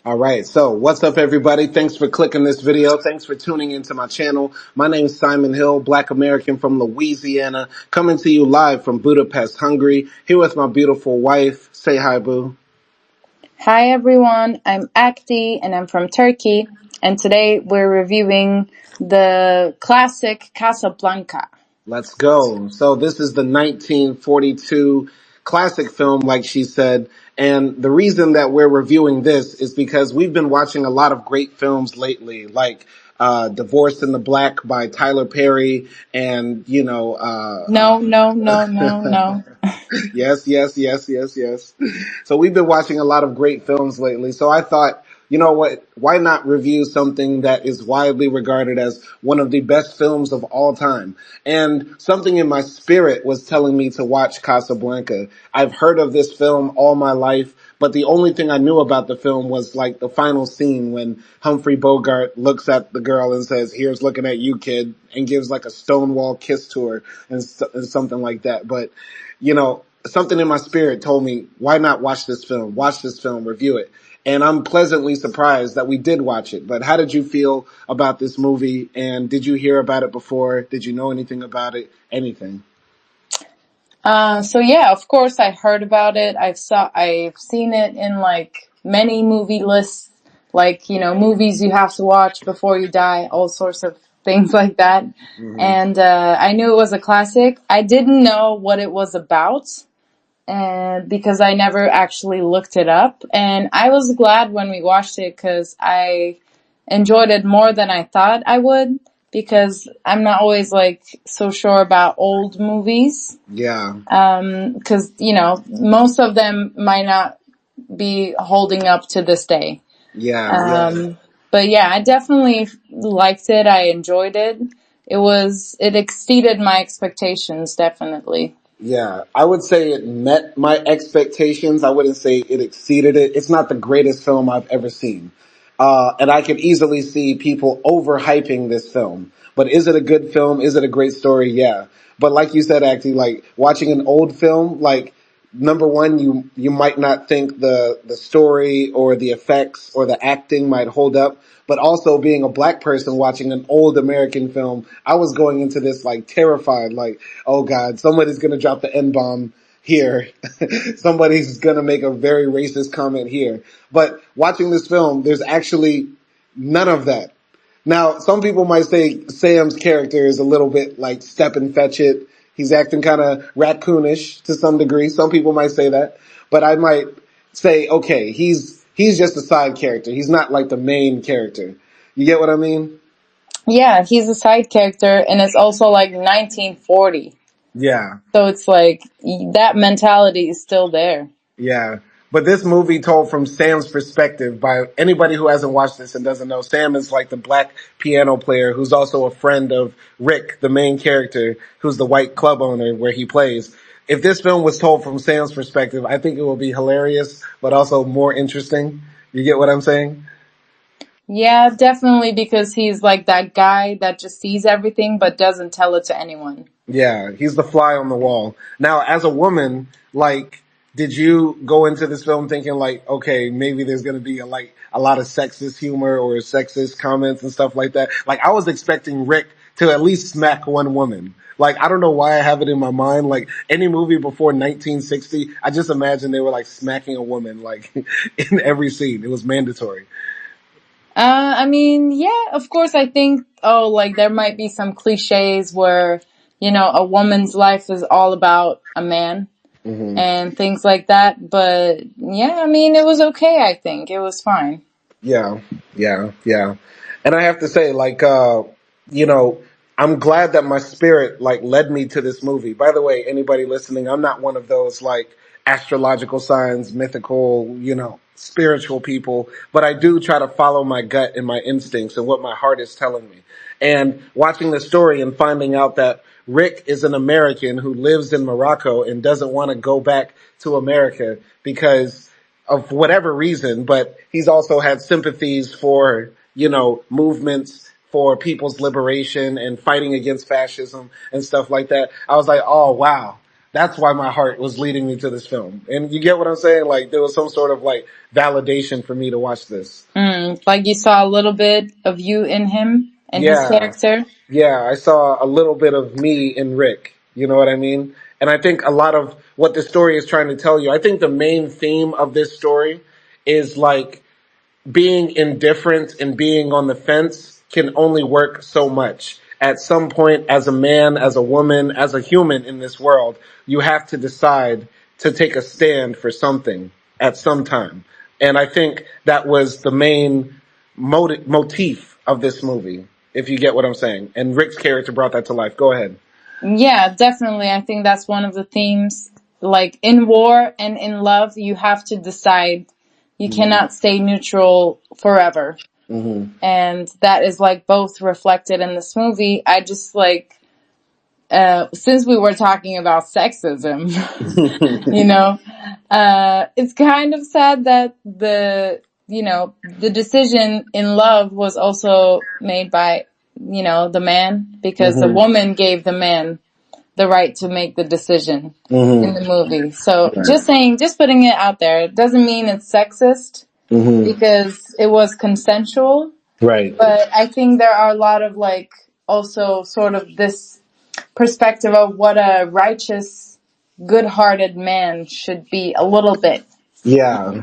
All right. So what's up, everybody? Thanks for clicking this video. Thanks for tuning into my channel. My name is Simon Hill, Black American from Louisiana, coming to you live from Budapest, Hungary, here with my beautiful wife. Say hi, boo. Hi everyone, I'm AKDI and I'm from Turkey, and today we're reviewing the classic Casablanca. Let's go. So this is the 1942 classic film, like she said. And the reason that we're reviewing this is because we've been watching a lot of great films lately, like Divorced in the Black by Tyler Perry and, No. Yes, yes, yes, yes, yes. So we've been watching a lot of great films lately. So I thought, you know what? Why not review something that is widely regarded as one of the best films of all time? And something in my spirit was telling me to watch Casablanca. I've heard of this film all my life, but the only thing I knew about the film was like the final scene when Humphrey Bogart looks at the girl and says, "Here's looking at you, kid," and gives like a stonewall kiss to her and something like that. But, something in my spirit told me, why not watch this film? Watch this film, review it. And I'm pleasantly surprised that we did watch it. But how did you feel about this movie? And did you hear about it before? Did you know anything about it? Anything? So yeah, of course I heard about it. I've seen it in like many movie lists, like, movies you have to watch before you die, all sorts of things like that. And, I knew it was a classic. I didn't know what it was about. And because I never actually looked it up, and I was glad when we watched it because I enjoyed it more than I thought I would, because I'm not always like so sure about old movies. Yeah. Because most of them might not be holding up to this day. Yeah. But yeah, I definitely liked it. I enjoyed it. It exceeded my expectations, definitely. Yeah, I would say it met my expectations. I wouldn't say it exceeded it. It's not the greatest film I've ever seen. And I could easily see people overhyping this film. But is it a good film? Is it a great story? Yeah. But like you said, actually, like watching an old film, like number one, you might not think the story or the effects or the acting might hold up. But also being a black person watching an old American film, I was going into this like terrified, like, oh God, somebody's going to drop the N-bomb here. Somebody's going to make a very racist comment here. But watching this film, there's actually none of that. Now, some people might say Sam's character is a little bit like step and fetch it. He's acting kind of raccoonish to some degree. Some people might say that, but I might say, okay, he's just a side character. He's not like the main character. You get what I mean? Yeah, he's a side character, and it's also like 1940. Yeah. So it's like that mentality is still there. Yeah. But this movie told from Sam's perspective by anybody who hasn't watched this and doesn't know. Sam is like the black piano player who's also a friend of Rick, the main character, who's the white club owner where he plays. If this film was told from Sam's perspective, I think it will be hilarious, but also more interesting. You get what I'm saying? Yeah, definitely, because he's like that guy that just sees everything but doesn't tell it to anyone. Yeah, he's the fly on the wall. Now, as a woman, like, did you go into this film thinking like, okay, maybe there's gonna be a lot of sexist humor or sexist comments and stuff like that? Like, I was expecting Rick to at least smack one woman. Like, I don't know why I have it in my mind. Like, any movie before 1960, I just imagine they were like smacking a woman, like, in every scene. It was mandatory. I mean, yeah, of course, I think, like there might be some cliches where, a woman's life is all about a man and things like that. But yeah, I mean, it was okay, I think. It was fine. Yeah, yeah. And I have to say, like, you know, I'm glad that my spirit, like, led me to this movie. By the way, anybody listening, I'm not one of those, like, astrological signs, mythical, spiritual people, but I do try to follow my gut and my instincts and what my heart is telling me. And watching the story and finding out that Rick is an American who lives in Morocco and doesn't want to go back to America because of whatever reason, but he's also had sympathies for, movements for people's liberation and fighting against fascism and stuff like that. I was like, oh wow, That's why my heart was leading me to this film. And you get what I'm saying? Like there was some sort of like validation for me to watch this. Like you saw a little bit of you in him and his Yeah. character. Yeah, I saw a little bit of me in Rick. You know what I mean? And I think a lot of what the story is trying to tell you, I think the main theme of this story is like being indifferent and being on the fence can only work so much. At some point, as a man, as a woman, as a human in this world, you have to decide to take a stand for something at some time. And I think that was the main motif of this movie, if you get what I'm saying. And Rick's character brought that to life. Go ahead. Yeah, definitely. I think that's one of the themes. Like in war and in love, you have to decide. You cannot stay neutral forever. Mm-hmm. And that is like both reflected in this movie. I just like, since we were talking about sexism, you know, it's kind of sad that the decision in love was also made by, the man, because the Mm-hmm. woman gave the man the right to make the decision in Mm-hmm. the movie. So Right. just putting it out there, it doesn't mean it's sexist Mm-hmm. because it was consensual. Right. But I think there are a lot of like also sort of this perspective of what a righteous, good-hearted man should be a little bit. Yeah.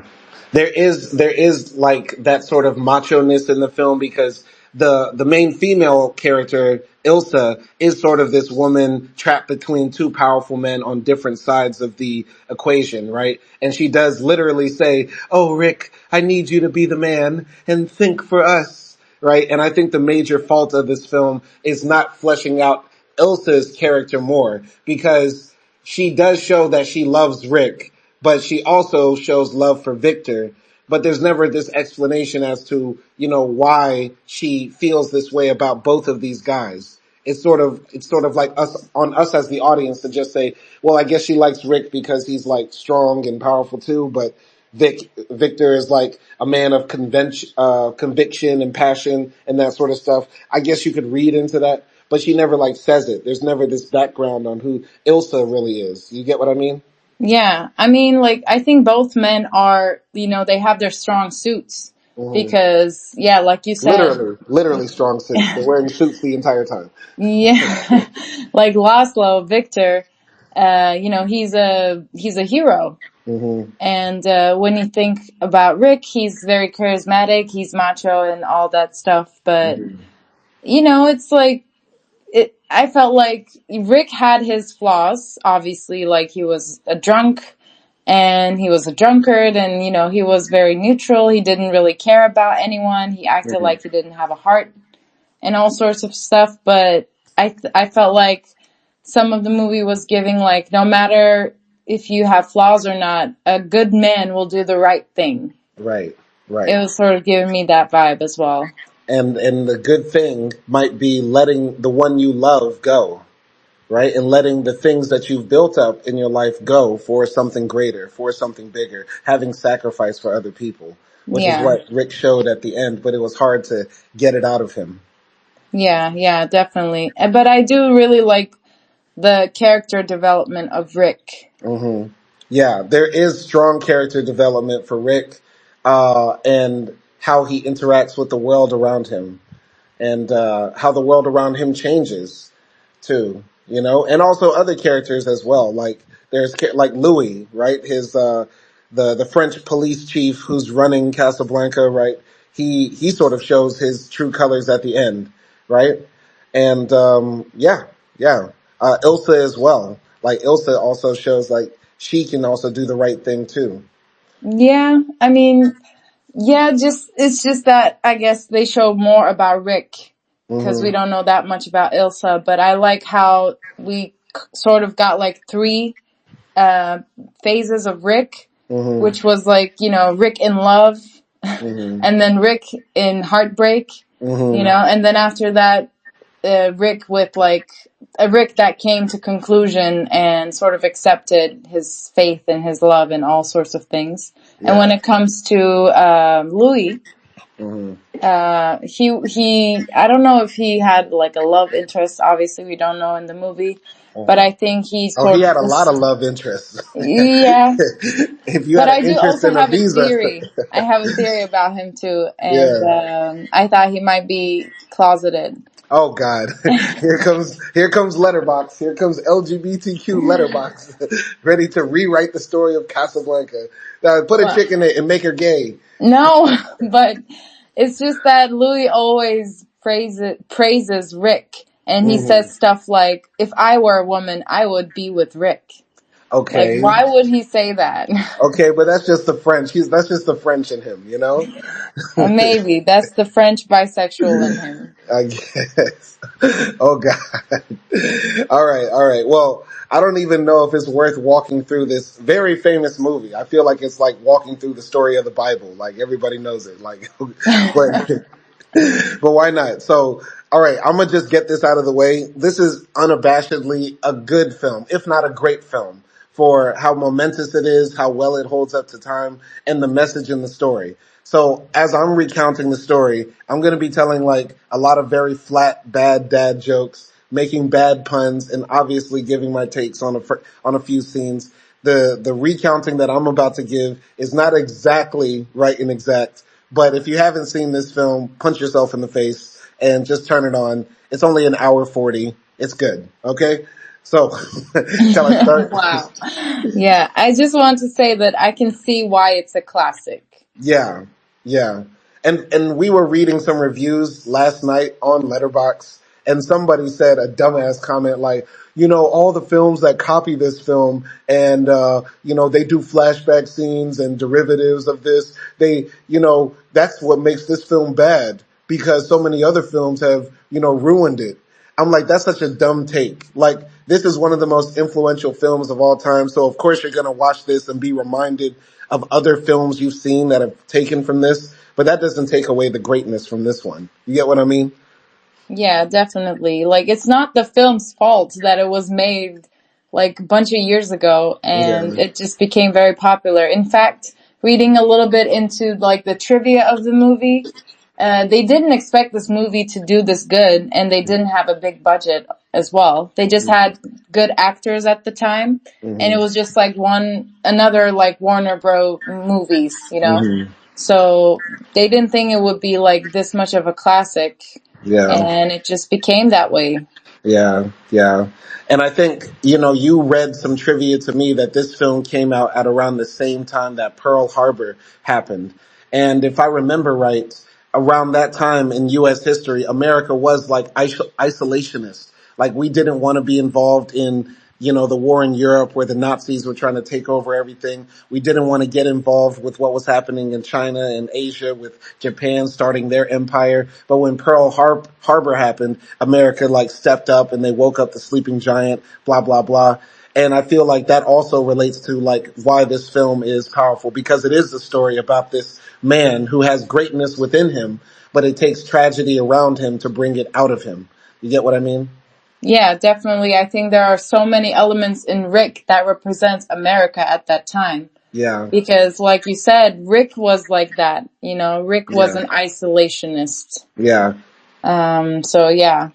There is like that sort of macho-ness in the film because the main female character, Ilsa, is sort of this woman trapped between two powerful men on different sides of the equation, right? And she does literally say, "Oh, Rick, I need you to be the man and think for us." Right? And I think the major fault of this film is not fleshing out Ilsa's character more because she does show that she loves Rick, but she also shows love for Victor. But there's never this explanation as to, why she feels this way about both of these guys. It's sort of like us as the audience to just say, well, I guess she likes Rick because he's like strong and powerful too, but Victor is like a man of conviction and passion and that sort of stuff. I guess you could read into that, but she never like says it. There's never this background on who Ilsa really is. You get what I mean? Yeah, I mean, like, I think both men are, they have their strong suits Mm-hmm. because, yeah, like you said, Literally strong suits. They're wearing suits the entire time. yeah, like Laszlo, Victor, he's a hero. Mm-hmm. And when you think about Rick, he's very charismatic, he's macho and all that stuff, but, Mm-hmm. it's like, I felt like Rick had his flaws, obviously, like he was a drunk and he was a drunkard and, he was very neutral. He didn't really care about anyone. He acted Mm-hmm. like he didn't have a heart and all sorts of stuff. But I felt like some of the movie was giving like, no matter if you have flaws or not, a good man will do the right thing. Right, It right. was sort of giving me that vibe as well. And the good thing might be letting the one you love go, right? And letting the things that you've built up in your life go for something greater, for something bigger, having sacrifice for other people, which is Yeah. what Rick showed at the end, but it was hard to get it out of him. Yeah, definitely. But I do really like the character development of Rick. Hmm. Yeah, there is strong character development for Rick, and how he interacts with the world around him, and how the world around him changes too. And also other characters as well. Like there's like Louis, right? His the French police chief who's running Casablanca, right? He sort of shows his true colors at the end, right? And yeah, Ilsa as well. Like Ilsa also shows like she can also do the right thing too. Yeah, I mean, yeah, it's just that I guess they show more about Rick because we Hmm. don't know that much about Ilsa. But I like how we sort of got like three uh, phases of Rick, Hmm. which was like Rick in love, Hmm. and then Rick in heartbreak, Hmm. and then after that Rick with like a Rick that came to conclusion and sort of accepted his faith and his love and all sorts of things. And Yeah. when it comes to Louis, He I don't know if he had like a love interest. Obviously, we don't know in the movie, but I think he Oh, he had a lot just of love interests. yeah. If you But had an I do interest also in a have a visa, theory. I have a theory about him too, and yeah. I thought he might be closeted. Oh God, here comes Letterbox. Here comes LGBTQ Letterbox, ready to rewrite the story of Casablanca. Put a Well, chick in it and make her gay. no, but it's just that Louis always praises Rick, and he Hmm. says stuff like, "If I were a woman, I would be with Rick." Like, Okay, why would he say that? okay, but that's just the French. That's just the French in him, you know. Maybe that's the French bisexual in him. I guess. Oh God. All right, all right. Well, I don't even know if it's worth walking through this very famous movie. I feel like it's like walking through the story of the Bible. Like everybody knows it. Like, but but why not? So, all right, I'm gonna just get this out of the way. This is unabashedly a good film, if not a great film, for how momentous it is, how well it holds up to time, and the message in the story. So, as I'm recounting the story, I'm gonna be telling like a lot of very flat, bad dad jokes, making bad puns, and obviously giving my takes on a few scenes. The recounting that I'm about to give is not exactly right and exact, but if you haven't seen this film, punch yourself in the face and just turn it on. It's only an hour 40. It's good. Okay? So, shall I start? Wow. Yeah, I just want to say that I can see why it's a classic. Yeah, yeah. And we were reading some reviews last night on Letterbox, and somebody said a dumbass comment like, all the films that copy this film and they do flashback scenes and derivatives of this. That's what makes this film bad because so many other films have, ruined it. I'm like, that's such a dumb take. Like, this is one of the most influential films of all time. So of course you're going to watch this and be reminded of other films you've seen that have taken from this. But that doesn't take away the greatness from this one. You get what I mean? Yeah, definitely. Like, it's not the film's fault that it was made like a bunch of years ago and Yeah. it just became very popular. In fact, reading a little bit into like the trivia of the movie, they didn't expect this movie to do this good and they didn't have a big budget as well. They just had good actors at the time and it Hmm. was just like another like Warner Bros. Movies, you know? Hmm. So they didn't think it would be like this much of a classic Yeah. and it just became that way. Yeah, yeah. And I think, you read some trivia to me that this film came out at around the same time that Pearl Harbor happened. And if I remember right, around that time in U.S. history, America was like isolationist. Like we didn't want to be involved in, the war in Europe where the Nazis were trying to take over everything. We didn't want to get involved with what was happening in China and Asia with Japan starting their empire. But when Harbor happened, America like stepped up and they woke up the sleeping giant, blah, blah, blah. And I feel like that also relates to like why this film is powerful because it is a story about this man who has greatness within him, but it takes tragedy around him to bring it out of him. You get what I mean? Yeah, definitely. I think there are so many elements in Rick that represents America at that time. Yeah. Because like you said, Rick was like that. You know, Rick was Yeah. an isolationist. Yeah. So yeah.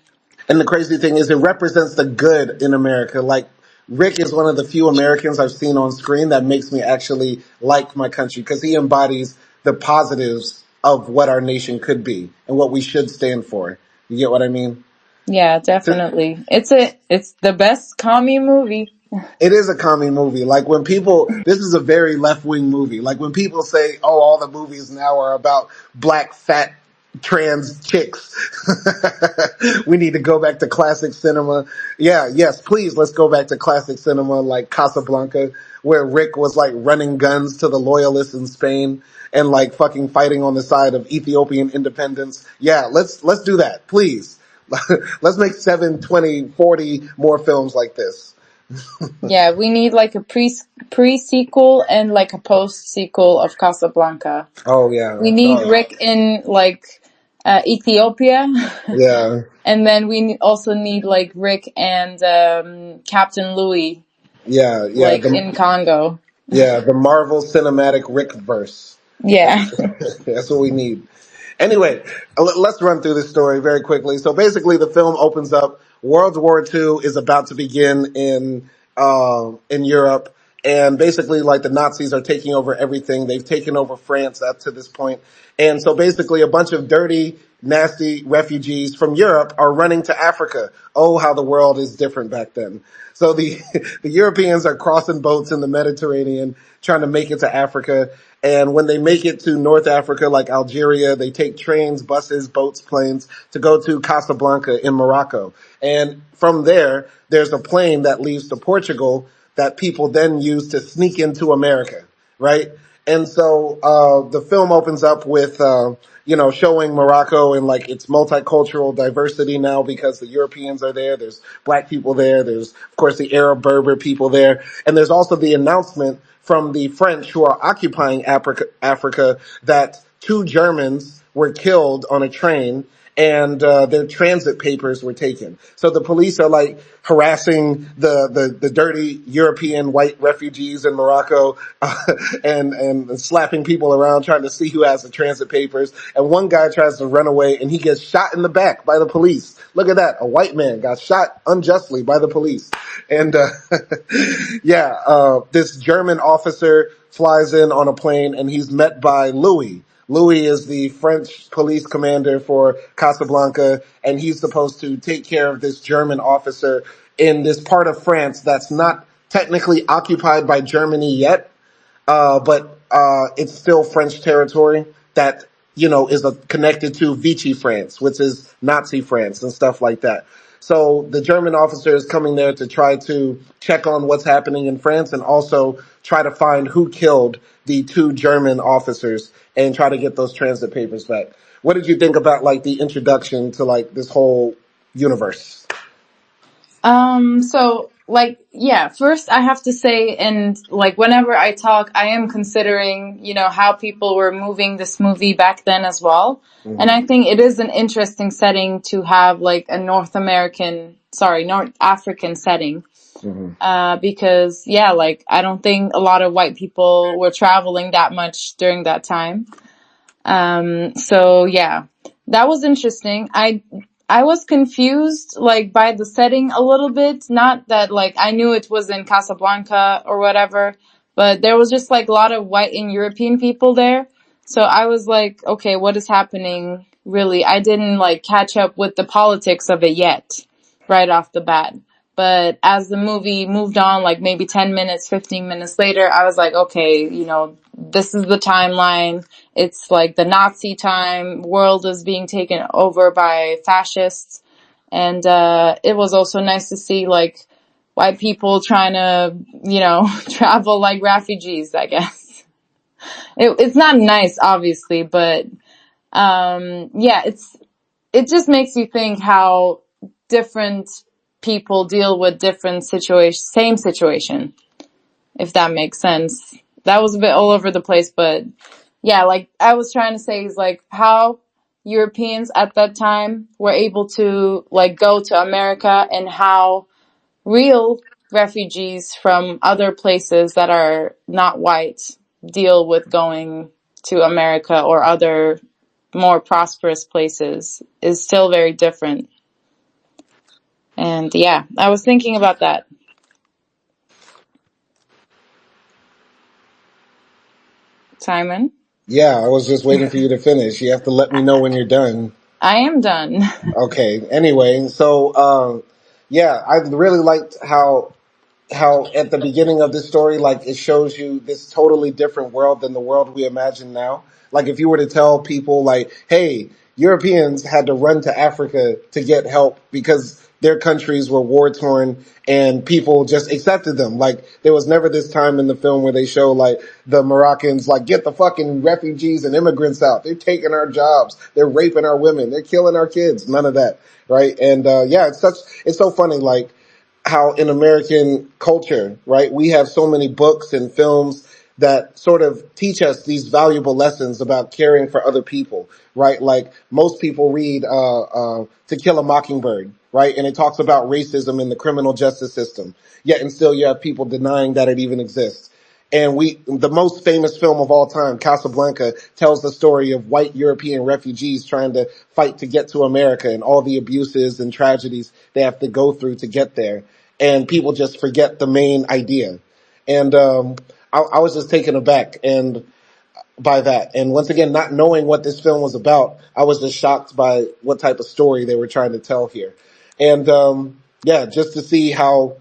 And the crazy thing is it represents the good in America. Like Rick is one of the few Americans I've seen on screen that makes me actually like my country because he embodies the positives of what our nation could be and what we should stand for. You get what I mean? Yeah, definitely. It's the best commie movie. It is a commie movie. Like when this is a very left wing movie. Like when people say, oh, all the movies now are about black, fat, trans chicks. We need to go back to classic cinema. Yeah, yes, please, let's go back to classic cinema like Casablanca, where Rick was like running guns to the loyalists in Spain and like fucking fighting on the side of Ethiopian independence. Yeah, let's do that, please. Let's make 7, 20, 40 more films like this. Yeah, we need like a pre-sequel and like a post-sequel of Casablanca. Oh yeah. We need Oh Rick in like Ethiopia. yeah. And then we also need like Rick and Captain Louis Yeah. Yeah. like in Congo. The Marvel Cinematic Rick verse. Yeah. That's what we need. Anyway, let's run through this story very quickly. So basically, the film opens up. World War II is about to begin in Europe, and basically, like the Nazis are taking over everything. They've taken over France up to this point, and so basically, a bunch of dirty, nasty refugees from Europe are running to Africa. Oh, how the world is different back then. So the the Europeans are crossing boats in the Mediterranean, trying to make it to Africa. And when they make it to North Africa, like Algeria, they take trains, buses, boats, planes to go to Casablanca in Morocco. And from there, there's a plane that leaves to Portugal that people then use to sneak into America, right? And so the film opens up with showing Morocco and like its multicultural diversity now because the Europeans are there. There's black people there. There's of course the Arab Berber people there, and there's also the announcement from the French who are occupying Africa that two Germans were killed on a train and their transit papers were taken. So the police are like harassing the dirty European white refugees in Morocco and slapping people around trying to see who has the transit papers. And one guy tries to run away and he gets shot in the back by the police. Look at that. A white man got shot unjustly by the police. And this German officer flies in on a plane and he's met by Louis. Louis is the French police commander for Casablanca, and he's supposed to take care of this German officer in this part of France that's not technically occupied by Germany yet, but it's still French territory that, is connected to Vichy France, which is Nazi France and stuff like that. So the German officer is coming there to try to check on what's happening in France and also try to find who killed the two German officers and try to get those transit papers back. What did you think about like the introduction to like this whole universe? First I have to say, and like whenever I talk, I am considering, how people were moving this movie back then as well. Mm-hmm. And I think it is an interesting setting to have like a North African setting. Mm-hmm. Because I don't think a lot of white people were traveling that much during that time. That was interesting. I was confused, like, by the setting a little bit. Not that, like, I knew it was in Casablanca or whatever, but there was just, like, a lot of white and European people there. So I was like, okay, what is happening? Really, I didn't, like, catch up with the politics of it yet, right off the bat. But as the movie moved on, like, maybe 10 minutes, 15 minutes later, I was like, okay, this is the timeline. It's like the Nazi time. World is being taken over by fascists. And, it was also nice to see like white people trying to, travel like refugees, I guess. It's not nice, obviously, but, it just makes you think how different people deal with different situations, same situation, if that makes sense. That was a bit all over the place, but yeah, like I was trying to say is like how Europeans at that time were able to like go to America and how real refugees from other places that are not white deal with going to America or other more prosperous places is still very different. And yeah, I was thinking about that. Simon? Yeah, I was just waiting for you to finish. You have to let me know when you're done. I am done. Okay. Anyway, so I really liked how at the beginning of this story, like it shows you this totally different world than the world we imagine now. Like if you were to tell people like, hey, Europeans had to run to Africa to get help because their countries were war torn and people just accepted them. Like there was never this time in the film where they show like the Moroccans like get the fucking refugees and immigrants out. They're taking our jobs. They're raping our women. They're killing our kids. None of that. Right. And it's so funny. Like how in American culture, right, we have so many books and films that sort of teach us these valuable lessons about caring for other people, right? Like most people read To Kill a Mockingbird, right? And it talks about racism in the criminal justice system. Yet and still you have people denying that it even exists. And the most famous film of all time, Casablanca, tells the story of white European refugees trying to fight to get to America and all the abuses and tragedies they have to go through to get there. And people just forget the main idea. And I was just taken aback and by that. And once again, not knowing what this film was about, I was just shocked by what type of story they were trying to tell here. And yeah, just to see how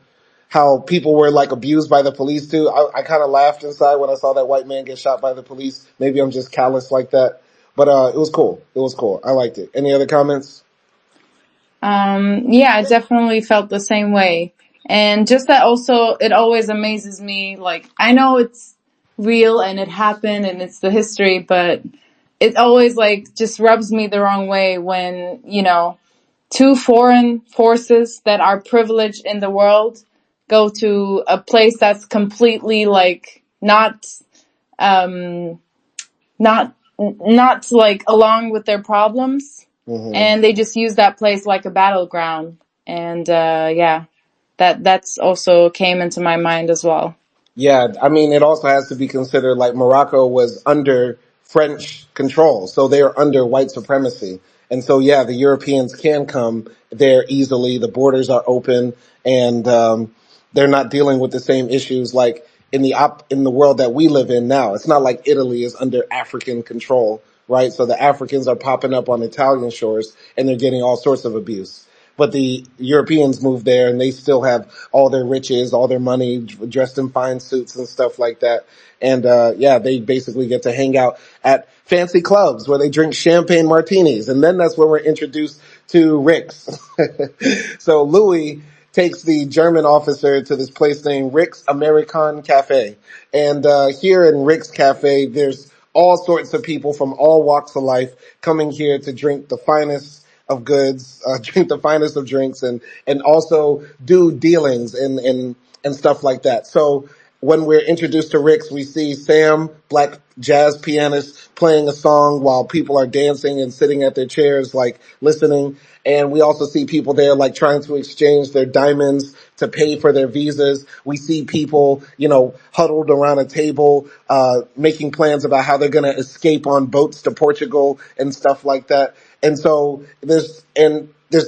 people were like abused by the police too. I kind of laughed inside when I saw that white man get shot by the police. Maybe I'm just callous like that, but it was cool. It was cool. I liked it. Any other comments? Yeah, I definitely felt the same way. And just that also, it always amazes me. Like, I know it's real and it happened and it's the history, but it always like just rubs me the wrong way when, you know, two foreign forces that are privileged in the world go to a place that's completely like um, not like along with their problems, and they just use that place like a battleground. And yeah, that's also came into my mind as well. Yeah, I mean, it also has to be considered like Morocco was under French control, so they are under white supremacy. And so, yeah, the Europeans can come there easily. The borders are open, and they're not dealing with the same issues like in the world that we live in now. It's not like Italy is under African control, right? So the Africans are popping up on Italian shores, and they're getting all sorts of abuse. But the Europeans move there and they still have all their riches, all their money, dressed in fine suits and stuff like that. And, yeah, they basically get to hang out at fancy clubs where they drink champagne martinis. And then that's when we're introduced to Rick's. So Louis takes the German officer to this place named Rick's American Cafe. And, here in Rick's Cafe, there's all sorts of people from all walks of life coming here to drink the finest of goods, drink the finest of drinks, and also do dealings and stuff like that. So when we're introduced to Rick's, we see Sam, black jazz pianist, playing a song while people are dancing and sitting at their chairs, like listening. And we also see people there like trying to exchange their diamonds to pay for their visas. We see people, you know, huddled around a table, making plans about how they're going to escape on boats to Portugal and stuff like that. And so there's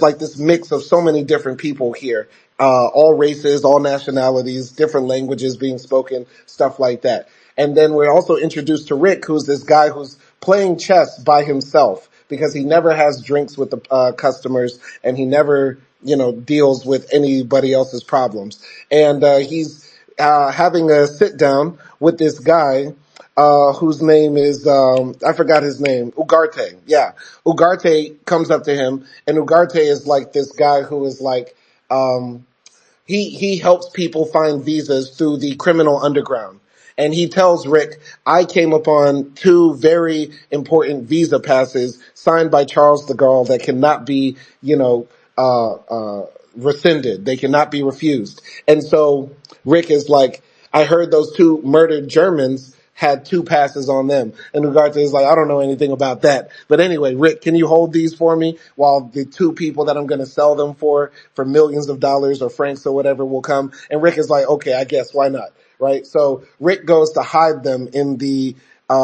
like this mix of so many different people here, all races, all nationalities, different languages being spoken, stuff like that. And then we're also introduced to Rick, who's this guy who's playing chess by himself because he never has drinks with the customers and he never, you know, deals with anybody else's problems. And he's having a sit down with this guy whose name is, I forgot his name, Ugarte. Yeah. Ugarte comes up to him, and Ugarte is like this guy who is like, he helps people find visas through the criminal underground. And he tells Rick, I came upon two very important visa passes signed by Charles de Gaulle that cannot be, you know, rescinded. They cannot be refused. And so Rick is like, I heard those two murdered Germans had two passes on them. And Ugarte is like, I don't know anything about that. But anyway, Rick, can you hold these for me while the two people that I'm going to sell them for millions of dollars or francs or whatever will come? And Rick is like, okay, I guess, why not? Right? So Rick goes to hide them in the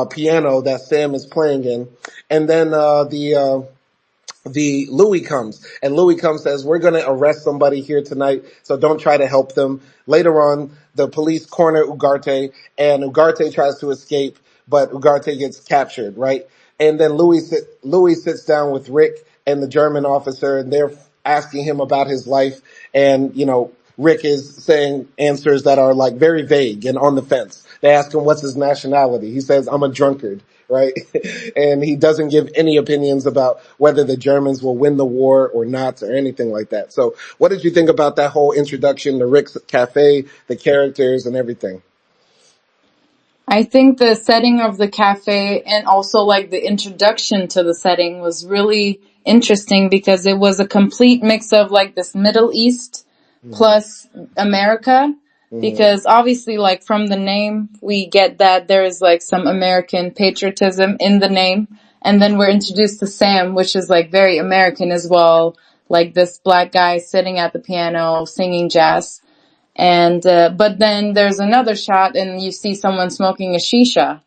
piano that Sam is playing in. And then the Louis comes, and Louis comes says, we're going to arrest somebody here tonight, so don't try to help them. Later on, the police corner Ugarte, and Ugarte tries to escape, but Ugarte gets captured, right? And then Louis sits down with Rick and the German officer, and they're asking him about his life, and, you know, Rick is saying answers that are like very vague and on the fence. They ask him what's his nationality. He says, I'm a drunkard, right? And he doesn't give any opinions about whether the Germans will win the war or not or anything like that. So what did you think about that whole introduction to Rick's Cafe, the characters and everything? I think the setting of the cafe and also like the introduction to the setting was really interesting because it was a complete mix of like this Middle East plus America. Because obviously like from the name we get that there is like some American patriotism in the name. And then we're introduced to Sam, which is like very American as well. Like this black guy sitting at the piano singing jazz. And but then there's another shot and you see someone smoking a shisha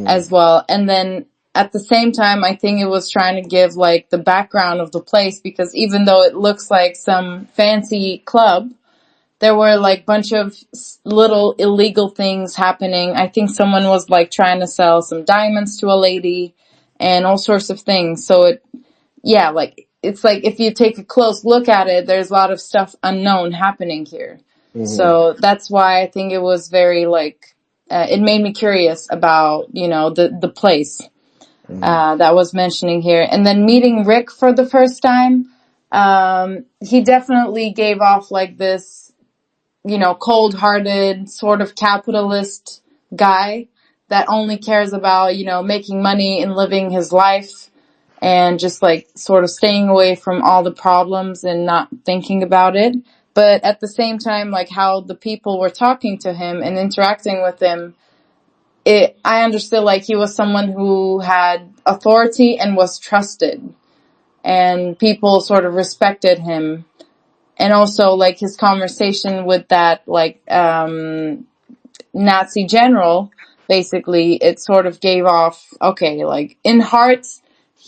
as well. And then at the same time, I think it was trying to give like the background of the place, because even though it looks like some fancy club, there were like bunch of little illegal things happening. I think someone was like trying to sell some diamonds to a lady and all sorts of things. So like it's like if you take a close look at it, there's a lot of stuff unknown happening here. So that's why I think it was very like it made me curious about the place that was mentioning here. And then meeting Rick for the first time, he definitely gave off like this cold-hearted sort of capitalist guy that only cares about making money and living his life, and just like sort of staying away from all the problems and not thinking about it. But at the same time, like how the people were talking to him and interacting with him, I understood like he was someone who had authority and was trusted, and people sort of respected him. And also like his conversation with that like Nazi general, basically it sort of gave off, okay, like in heart,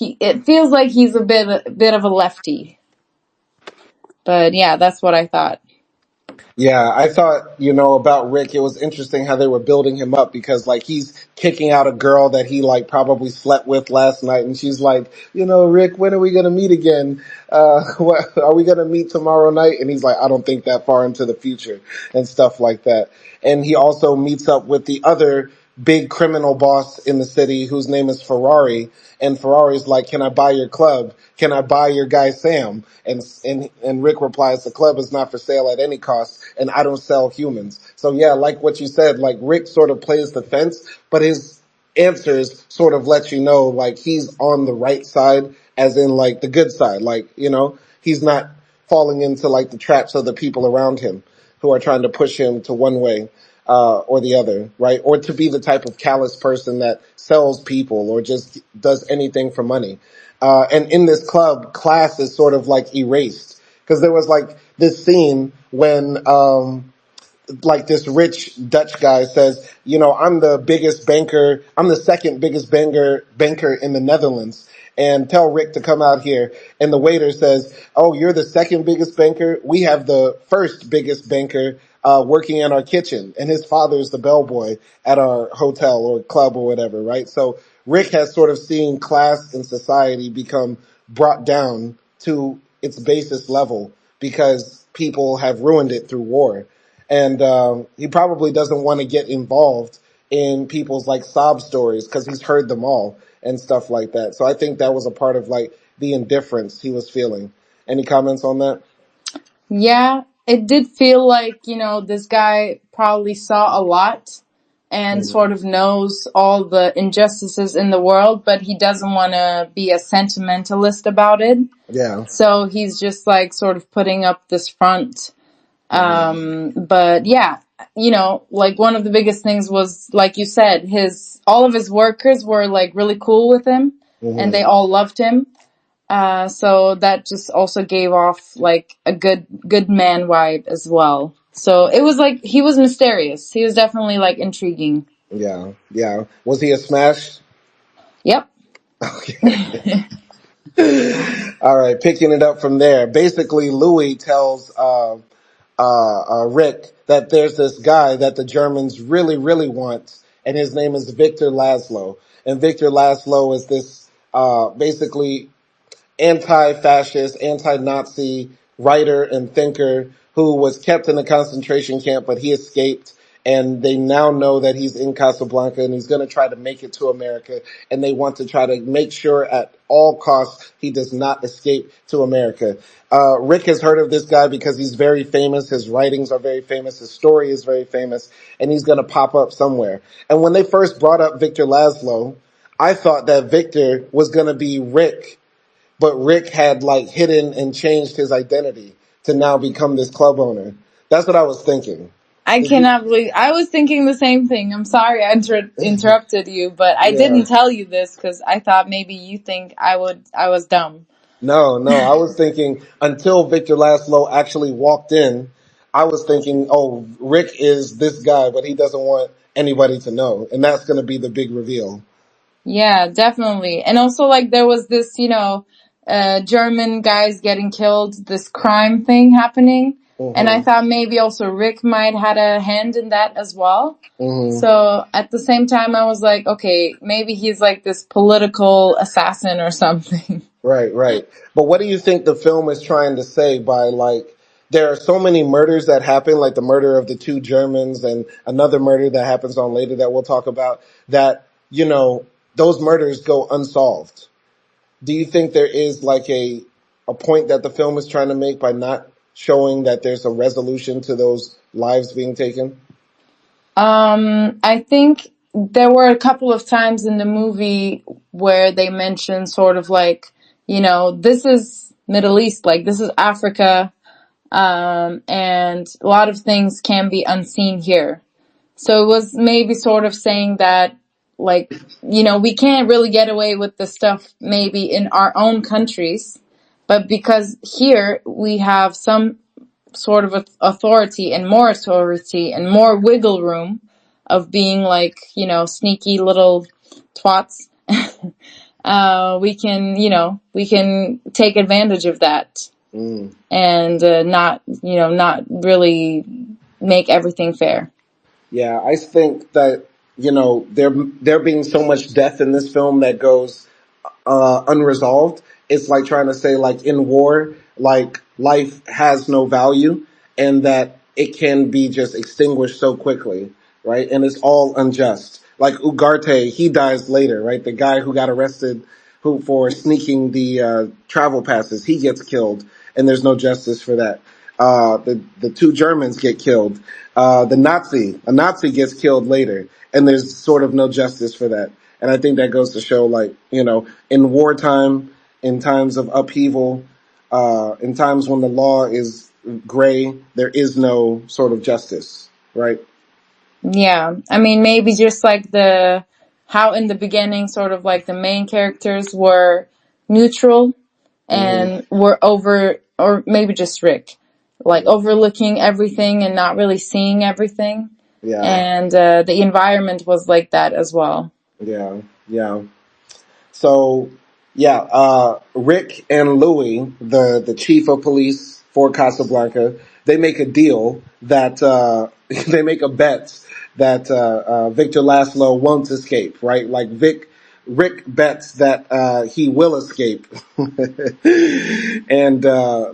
it feels like he's a bit of a lefty. But yeah, that's what I thought. Yeah, I thought, about Rick, it was interesting how they were building him up because like he's kicking out a girl that he like probably slept with last night, and she's like, Rick, when are we going to meet again? What, are we going to meet tomorrow night? And he's like, I don't think that far into the future and stuff like that. And he also meets up with the other big criminal boss in the city whose name is Ferrari. And Ferrari's like, can I buy your club? Can I buy your guy Sam? And Rick replies, the club is not for sale at any cost, and I don't sell humans. So yeah, like what you said, like Rick sort of plays the fence, but his answers sort of let you know like he's on the right side, as in like the good side. Like, he's not falling into like the traps of the people around him who are trying to push him to one way or the other, right? Or to be the type of callous person that sells people or just does anything for money. And in this club, class is sort of like erased because there was like this scene when, like this rich Dutch guy says, I'm the biggest banker. I'm the second biggest banker in the Netherlands, and tell Rick to come out here. And the waiter says, oh, you're the second biggest banker. We have the first biggest banker, working in our kitchen. And his father's the bellboy at our hotel or club or whatever, right? So Rick has sort of seen class in society become brought down to its basest level because people have ruined it through war. And he probably doesn't want to get involved in people's like sob stories because he's heard them all and stuff like that. So I think that was a part of like the indifference he was feeling. Any comments on that? Yeah, it did feel like, this guy probably saw a lot and sort of knows all the injustices in the world, but he doesn't want to be a sentimentalist about it. Yeah. So he's just like sort of putting up this front. But yeah, like one of the biggest things was, like you said, all of his workers were like really cool with him and they all loved him. So that just also gave off like a good man vibe as well. So it was like, he was mysterious. He was definitely like intriguing. Yeah. Yeah. Was he a smash? Yep. Okay. All right. Picking it up from there. Basically, Louis tells, Rick that there's this guy that the Germans really, really want, and his name is Victor Laszlo. And Victor Laszlo is this, basically anti-fascist, anti-Nazi writer and thinker who was kept in a concentration camp, but he escaped. And they now know that he's in Casablanca and he's going to try to make it to America. And they want to try to make sure at all costs he does not escape to America. Rick has heard of this guy because he's very famous. His writings are very famous. His story is very famous. And he's going to pop up somewhere. And when they first brought up Victor Laszlo, I thought that Victor was going to be Rick. But Rick had like hidden and changed his identity to now become this club owner. That's what I was thinking. I cannot believe, I was thinking the same thing. I'm sorry I interrupted you, but I didn't tell you this because I thought maybe you think I was dumb. No, I was thinking until Victor Laszlo actually walked in, I was thinking, oh, Rick is this guy, but he doesn't want anybody to know, and that's going to be the big reveal. Yeah, definitely. And also, like, there was this, German guys getting killed, this crime thing happening. And I Hmm. thought maybe also Rick might had a hand in that as well. Hmm. So at the same time, I was like, okay, maybe he's like this political assassin or something. Right, right. But what do you think the film is trying to say by like, there are so many murders that happen, like the murder of the two Germans and another murder that happens on later that we'll talk about, that, those murders go unsolved. Do you think there is like a point that the film is trying to make by not showing that there's a resolution to those lives being taken? I think there were a couple of times in the movie where they mentioned sort of like, this is Middle East, like this is Africa, and a lot of things can be unseen here. So it was maybe sort of saying that, like, we can't really get away with the stuff maybe in our own countries, but because here we have some sort of authority and more wiggle room of being like, sneaky little twats. We can take advantage of that Mm. and not really make everything fair. Yeah, I think that, there being so much death in this film that goes unresolved. It's like trying to say, like, in war, like, life has no value and that it can be just extinguished so quickly, right? And it's all unjust. Like Ugarte, he dies later, right? The guy who got arrested who for sneaking the travel passes, he gets killed, and there's no justice for that. The two Germans get killed. A Nazi gets killed later, and there's sort of no justice for that. And I think that goes to show, like, in wartime, in times of upheaval, in times when the law is gray, there is no sort of justice, right? Yeah, I mean, maybe just like how in the beginning, sort of like the main characters were neutral Hmm. and were or maybe just Rick, like overlooking everything and not really seeing everything. Yeah, And the environment was like that as well. yeah, yeah. So, yeah, Rick and Louis, the chief of police for Casablanca, they make a deal that, they make a bet that, Victor Laszlo won't escape, right? Like Rick bets that, he will escape. And,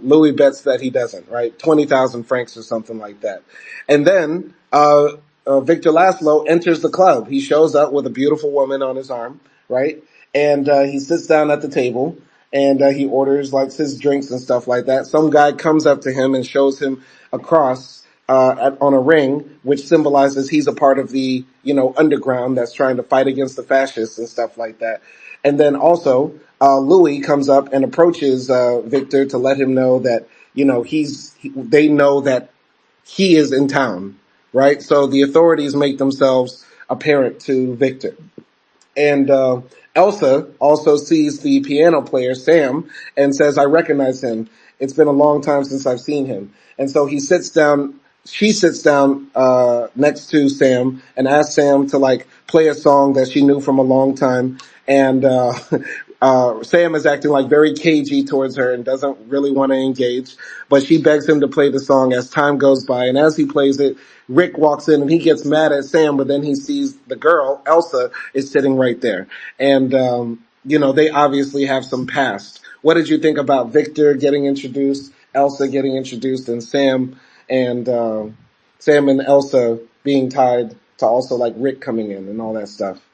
Louis bets that he doesn't, right? 20,000 francs or something like that. And then, Victor Laszlo enters the club. He shows up with a beautiful woman on his arm, right? And he sits down at the table and he orders like his drinks and stuff like that. Some guy comes up to him and shows him a cross on a ring, which symbolizes he's a part of the underground that's trying to fight against the fascists and stuff like that. And then also Louis comes up and approaches Victor to let him know that they know that he is in town, right? So the authorities make themselves apparent to Victor. And Elsa also sees the piano player, Sam, and says, I recognize him. It's been a long time since I've seen him. And so she sits down next to Sam and asks Sam to like play a song that she knew from a long time. And Sam is acting like very cagey towards her and doesn't really want to engage, but she begs him to play the song as time goes by. And as he plays it, Rick walks in and he gets mad at Sam, but then he sees the girl, Elsa, is sitting right there. And, they obviously have some past. What did you think about Victor getting introduced, Elsa getting introduced, and and, Sam and Elsa being tied to also like Rick coming in and all that stuff?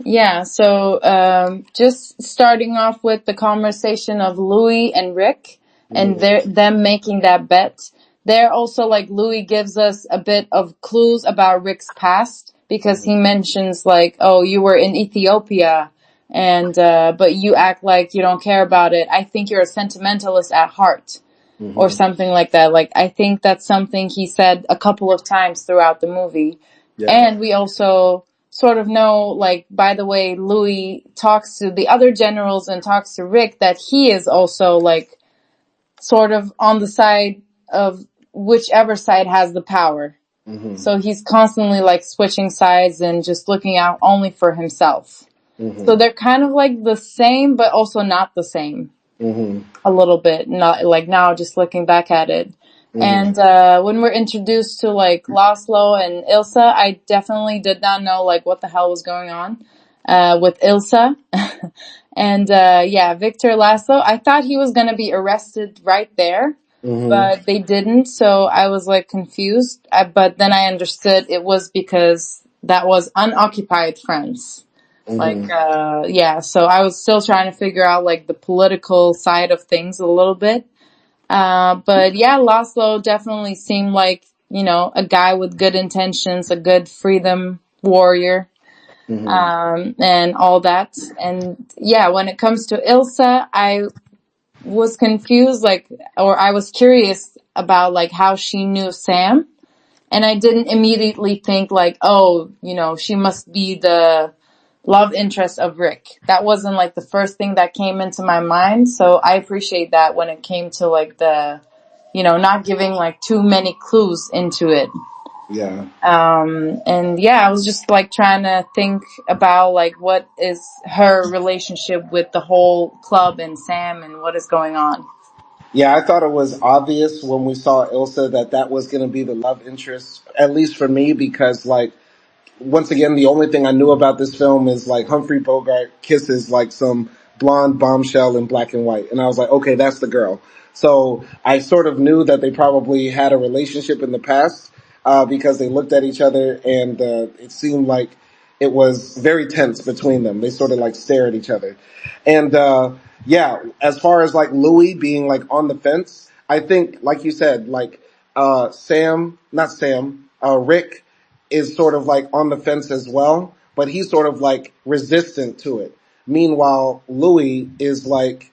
Yeah, so just starting off with the conversation of Louis and Rick and Mm-hmm. them making that bet. There also, like, Louis gives us a bit of clues about Rick's past because he mentions like, oh, you were in Ethiopia and but you act like you don't care about it. I think you're a sentimentalist at heart or Mm-hmm. something like that. Like, I think that's something he said a couple of times throughout the movie. Yeah. And we also sort of know, like, by the way, Louis talks to the other generals and talks to Rick, that he is also, like, sort of on the side of whichever side has the power. Mm-hmm. So he's constantly like switching sides and just looking out only for himself. Mm-hmm. So they're kind of like the same, but also not the same. Mm-hmm. A little bit, not like now, just looking back at it. Mm-hmm. And when we're introduced to like Laszlo and Ilsa, I definitely did not know like what the hell was going on with Ilsa. And yeah, Victor Laszlo, I thought he was gonna be arrested right there, Mm-hmm. but they didn't. So I was like confused. But then I understood it was because that was unoccupied France. Like, Mm-hmm. yeah, so I was still trying to figure out like the political side of things a little bit. But yeah, Laszlo definitely seemed like, you know, a guy with good intentions, a good freedom warrior, Mm-hmm. and all that. And yeah, when it comes to Ilsa, I was confused, like, or I was curious about like how she knew Sam. And I didn't immediately think like, oh, you know, she must be the love interest of Rick. That wasn't like the first thing that came into my mind. So I appreciate that when it came to like the, you know, not giving like too many clues into it. Yeah. And yeah, I was just like trying to think about like what is her relationship with the whole club and Sam and what is going on. Yeah, I thought it was obvious when we saw Ilsa that that was going to be the love interest, at least for me, because like once again, the only thing I knew about this film is like Humphrey Bogart kisses like some blonde bombshell in black and white. And I was like, okay, that's the girl. So I sort of knew that they probably had a relationship in the past, because they looked at each other and, it seemed like it was very tense between them. They sort of like stare at each other. And, yeah, as far as like Louis being like on the fence, I think, like you said, like, Rick is sort of like on the fence as well, but he's sort of like resistant to it. Meanwhile, Louis is like,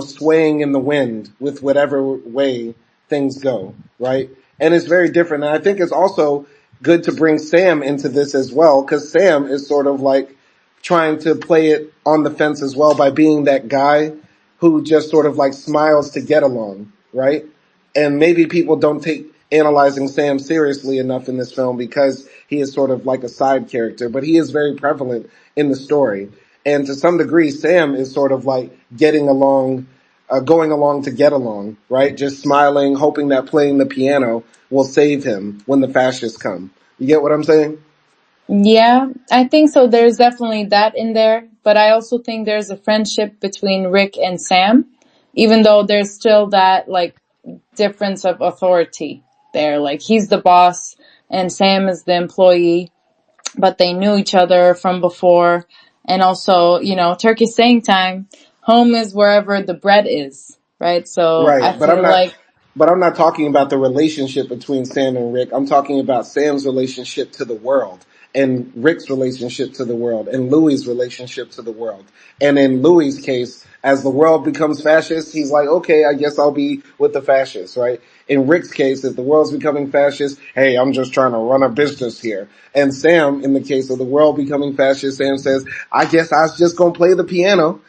swaying in the wind with whatever way things go, right? And it's very different. And I think it's also good to bring Sam into this as well, because Sam is sort of like trying to play it on the fence as well by being that guy who just sort of like smiles to get along, right? And maybe people don't take analyzing Sam seriously enough in this film because he is sort of like a side character, but he is very prevalent in the story. And to some degree, Sam is sort of like getting along, going along to get along, right? Just smiling, hoping that playing the piano will save him when the fascists come. You get what I'm saying? Yeah, I think so. There's definitely that in there, but I also think there's a friendship between Rick and Sam, even though there's still that like difference of authority there. Like he's the boss and Sam is the employee, but they knew each other from before. And also, you know, Turkish saying time, home is wherever the bread is, right? So I Right, feel like, but I'm not talking about the relationship between Sam and Rick. I'm talking about Sam's relationship to the world and Rick's relationship to the world and Louis' relationship to the world. And in Louis' case, as the world becomes fascist, he's like, okay, I guess I'll be with the fascists, right? In Rick's case, if the world's becoming fascist, hey, I'm just trying to run a business here. And Sam, in the case of the world becoming fascist, Sam says, I guess I was just gonna play the piano.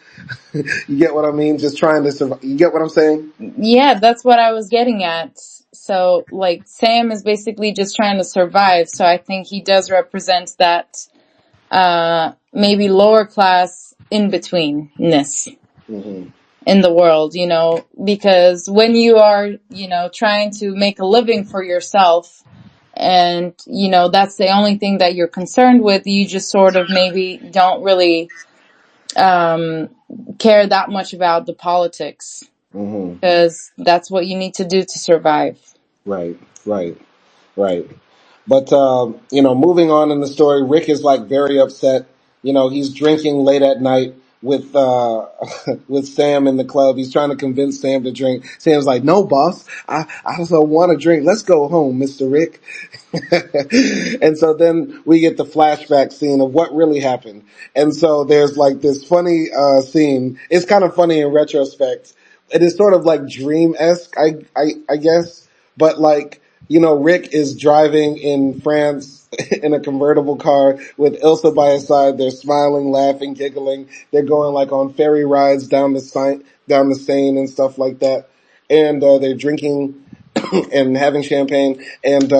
You get what I mean? Just trying to survive. You get what I'm saying? yeah, that's what I was getting at. So like Sam is basically just trying to survive. So I think he does represent that, maybe lower class in betweenness Mm-hmm. in the world, you know, because when you are, you know, trying to make a living for yourself and, you know, that's the only thing that you're concerned with, you just sort of maybe don't really, um, care that much about the politics Mm-hmm. because that's what you need to do to survive. Right, right, right. But, moving on in the story, Rick is like very upset. He's drinking late at night with, with Sam in the club. He's trying to convince Sam to drink. Sam's like, no, boss, I don't want to drink. Let's go home, Mr. Rick. And so then we get the flashback scene of what really happened. And so there's like this funny, scene. It's kind of funny in retrospect. It is sort of like dream-esque, I guess. But like, Rick is driving in France in a convertible car with Ilsa by his side. They're smiling, laughing, giggling. They're going like on ferry rides down the Seine and stuff like that. And, they're drinking and having champagne. And,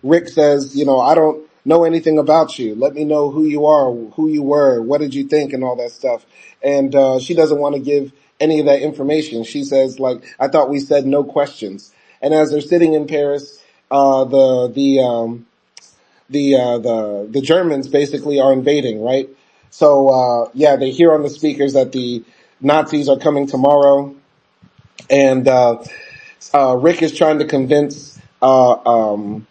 Rick says, I don't know anything about you. Let me know who you are, who you were, what did you think, and all that stuff. And, she doesn't want to give any of that information. She says, like, I thought we said no questions. And as they're sitting in Paris, the Germans basically are invading, right? So, they hear on the speakers that the Nazis are coming tomorrow. And, Rick is trying to convince Elsa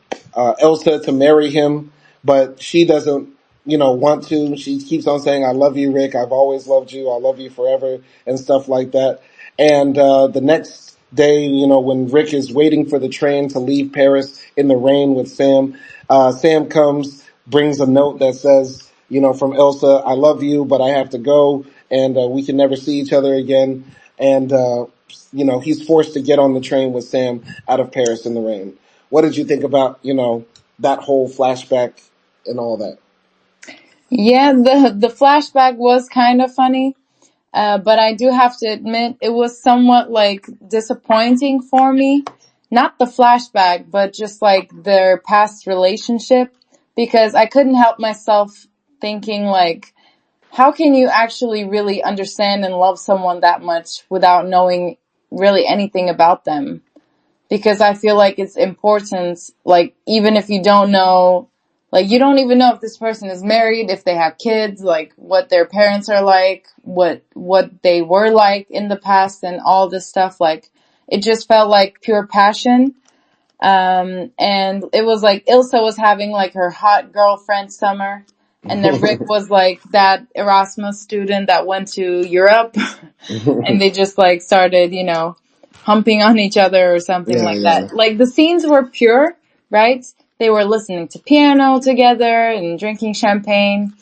to marry him, but she doesn't, want to. She keeps on saying, "I love you, Rick. I've always loved you. I love you forever," and stuff like that. And the next day, when Rick is waiting for the train to leave Paris in the rain with Sam, Sam comes, brings a note that says, from Elsa, "I love you, but I have to go, and we can never see each other again." And he's forced to get on the train with Sam out of Paris in the rain. What did you think about, that whole flashback and all that? Yeah, the flashback was kind of funny. But I do have to admit it was somewhat like disappointing for me. Not the flashback, but just like their past relationship, because I couldn't help myself thinking like, how can you actually really understand and love someone that much without knowing really anything about them? Because I feel like it's important, like, even if you don't know, like, you don't even know if this person is married, if they have kids, like, what their parents are like, what they were like in the past and all this stuff. Like, it just felt like pure passion. And it was like Ilsa was having like her hot girlfriend summer, and then Rick was like that Erasmus student that went to Europe, and they just like started, humping on each other or something Yeah, like yeah. that. Like the scenes were pure, right? They were listening to piano together and drinking champagne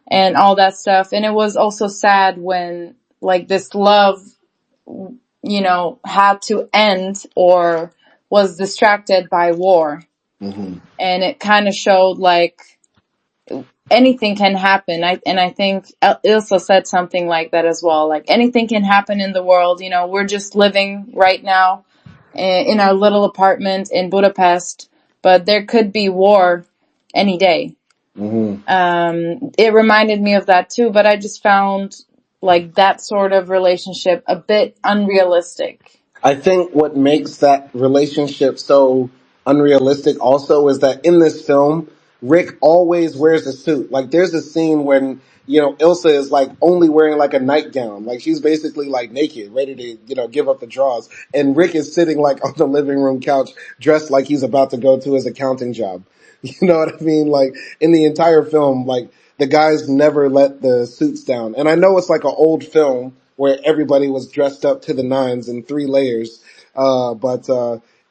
and all that stuff. And it was also sad when like this love, had to end or was distracted by war. Mm-hmm. And it kind of showed like anything can happen. I think Ilsa said something like that as well. Like anything can happen in the world. We're just living right now in our little apartment in Budapest, but there could be war any day. Mm-hmm. It reminded me of that too, but I just found like that sort of relationship a bit unrealistic. I think what makes that relationship so unrealistic also is that in this film, Rick always wears a suit. Like there's a scene when, Ilsa is like only wearing like a nightgown. Like she's basically like naked, ready to, give up the draws. And Rick is sitting like on the living room couch dressed like he's about to go to his accounting job. You know what I mean? Like in the entire film, like the guys never let the suits down. And I know it's like an old film where everybody was dressed up to the nines in 3 layers. But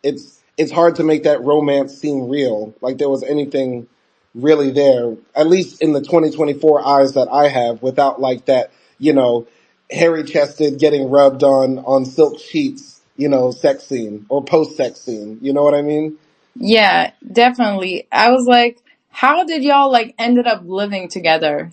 it's hard to make that romance seem real. Like there was anything really there, at least in the 2024 eyes that I have, without like that, hairy chested getting rubbed on silk sheets, sex scene or post sex scene. You know what I mean? Yeah, definitely. I was like, how did y'all like ended up living together?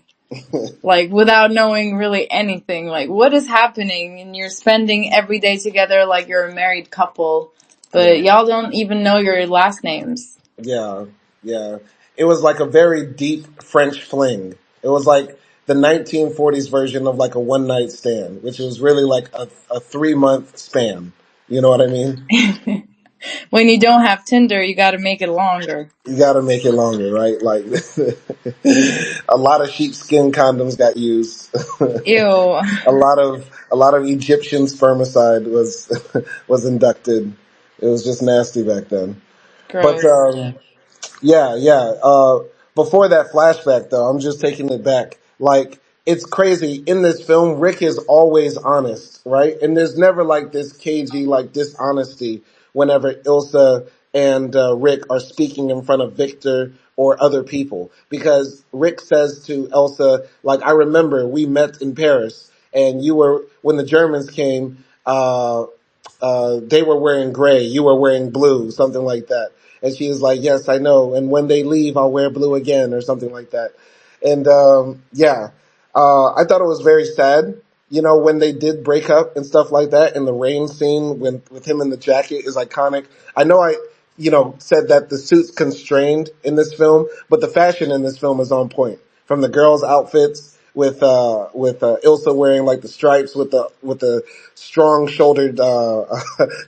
Like without knowing really anything. Like what is happening? And you're spending every day together like you're a married couple, but Yeah. y'all don't even know your last names. Yeah, yeah. It was like a very deep French fling. It was like the 1940s version of like a one night stand, which was really like a 3 month span. You know what I mean? When you don't have Tinder, you got to make it longer. You gotta make it longer, right? Like a lot of sheepskin condoms got used. Ew, a lot of Egyptian spermicide was was inducted. It was just nasty back then. But gross. yeah, yeah. Before that flashback, though, I'm just taking it back. Like, it's crazy. In this film, Rick is always honest, right? And there's never like this cagey, like dishonesty whenever Ilsa and Rick are speaking in front of Victor or other people. Because Rick says to Elsa, like, I remember we met in Paris and you were, when the Germans came, they were wearing gray, you were wearing blue, something like that. And she was like, yes, I know. And when they leave, I'll wear blue again or something like that. And, I thought it was very sad. you know, when they did break up and stuff like that, and the rain scene with him in the jacket is iconic. I know you know, said that the suit's constrained in this film, but the fashion in this film is on point. From the girls' outfits with Ilsa wearing like the stripes with the strong shouldered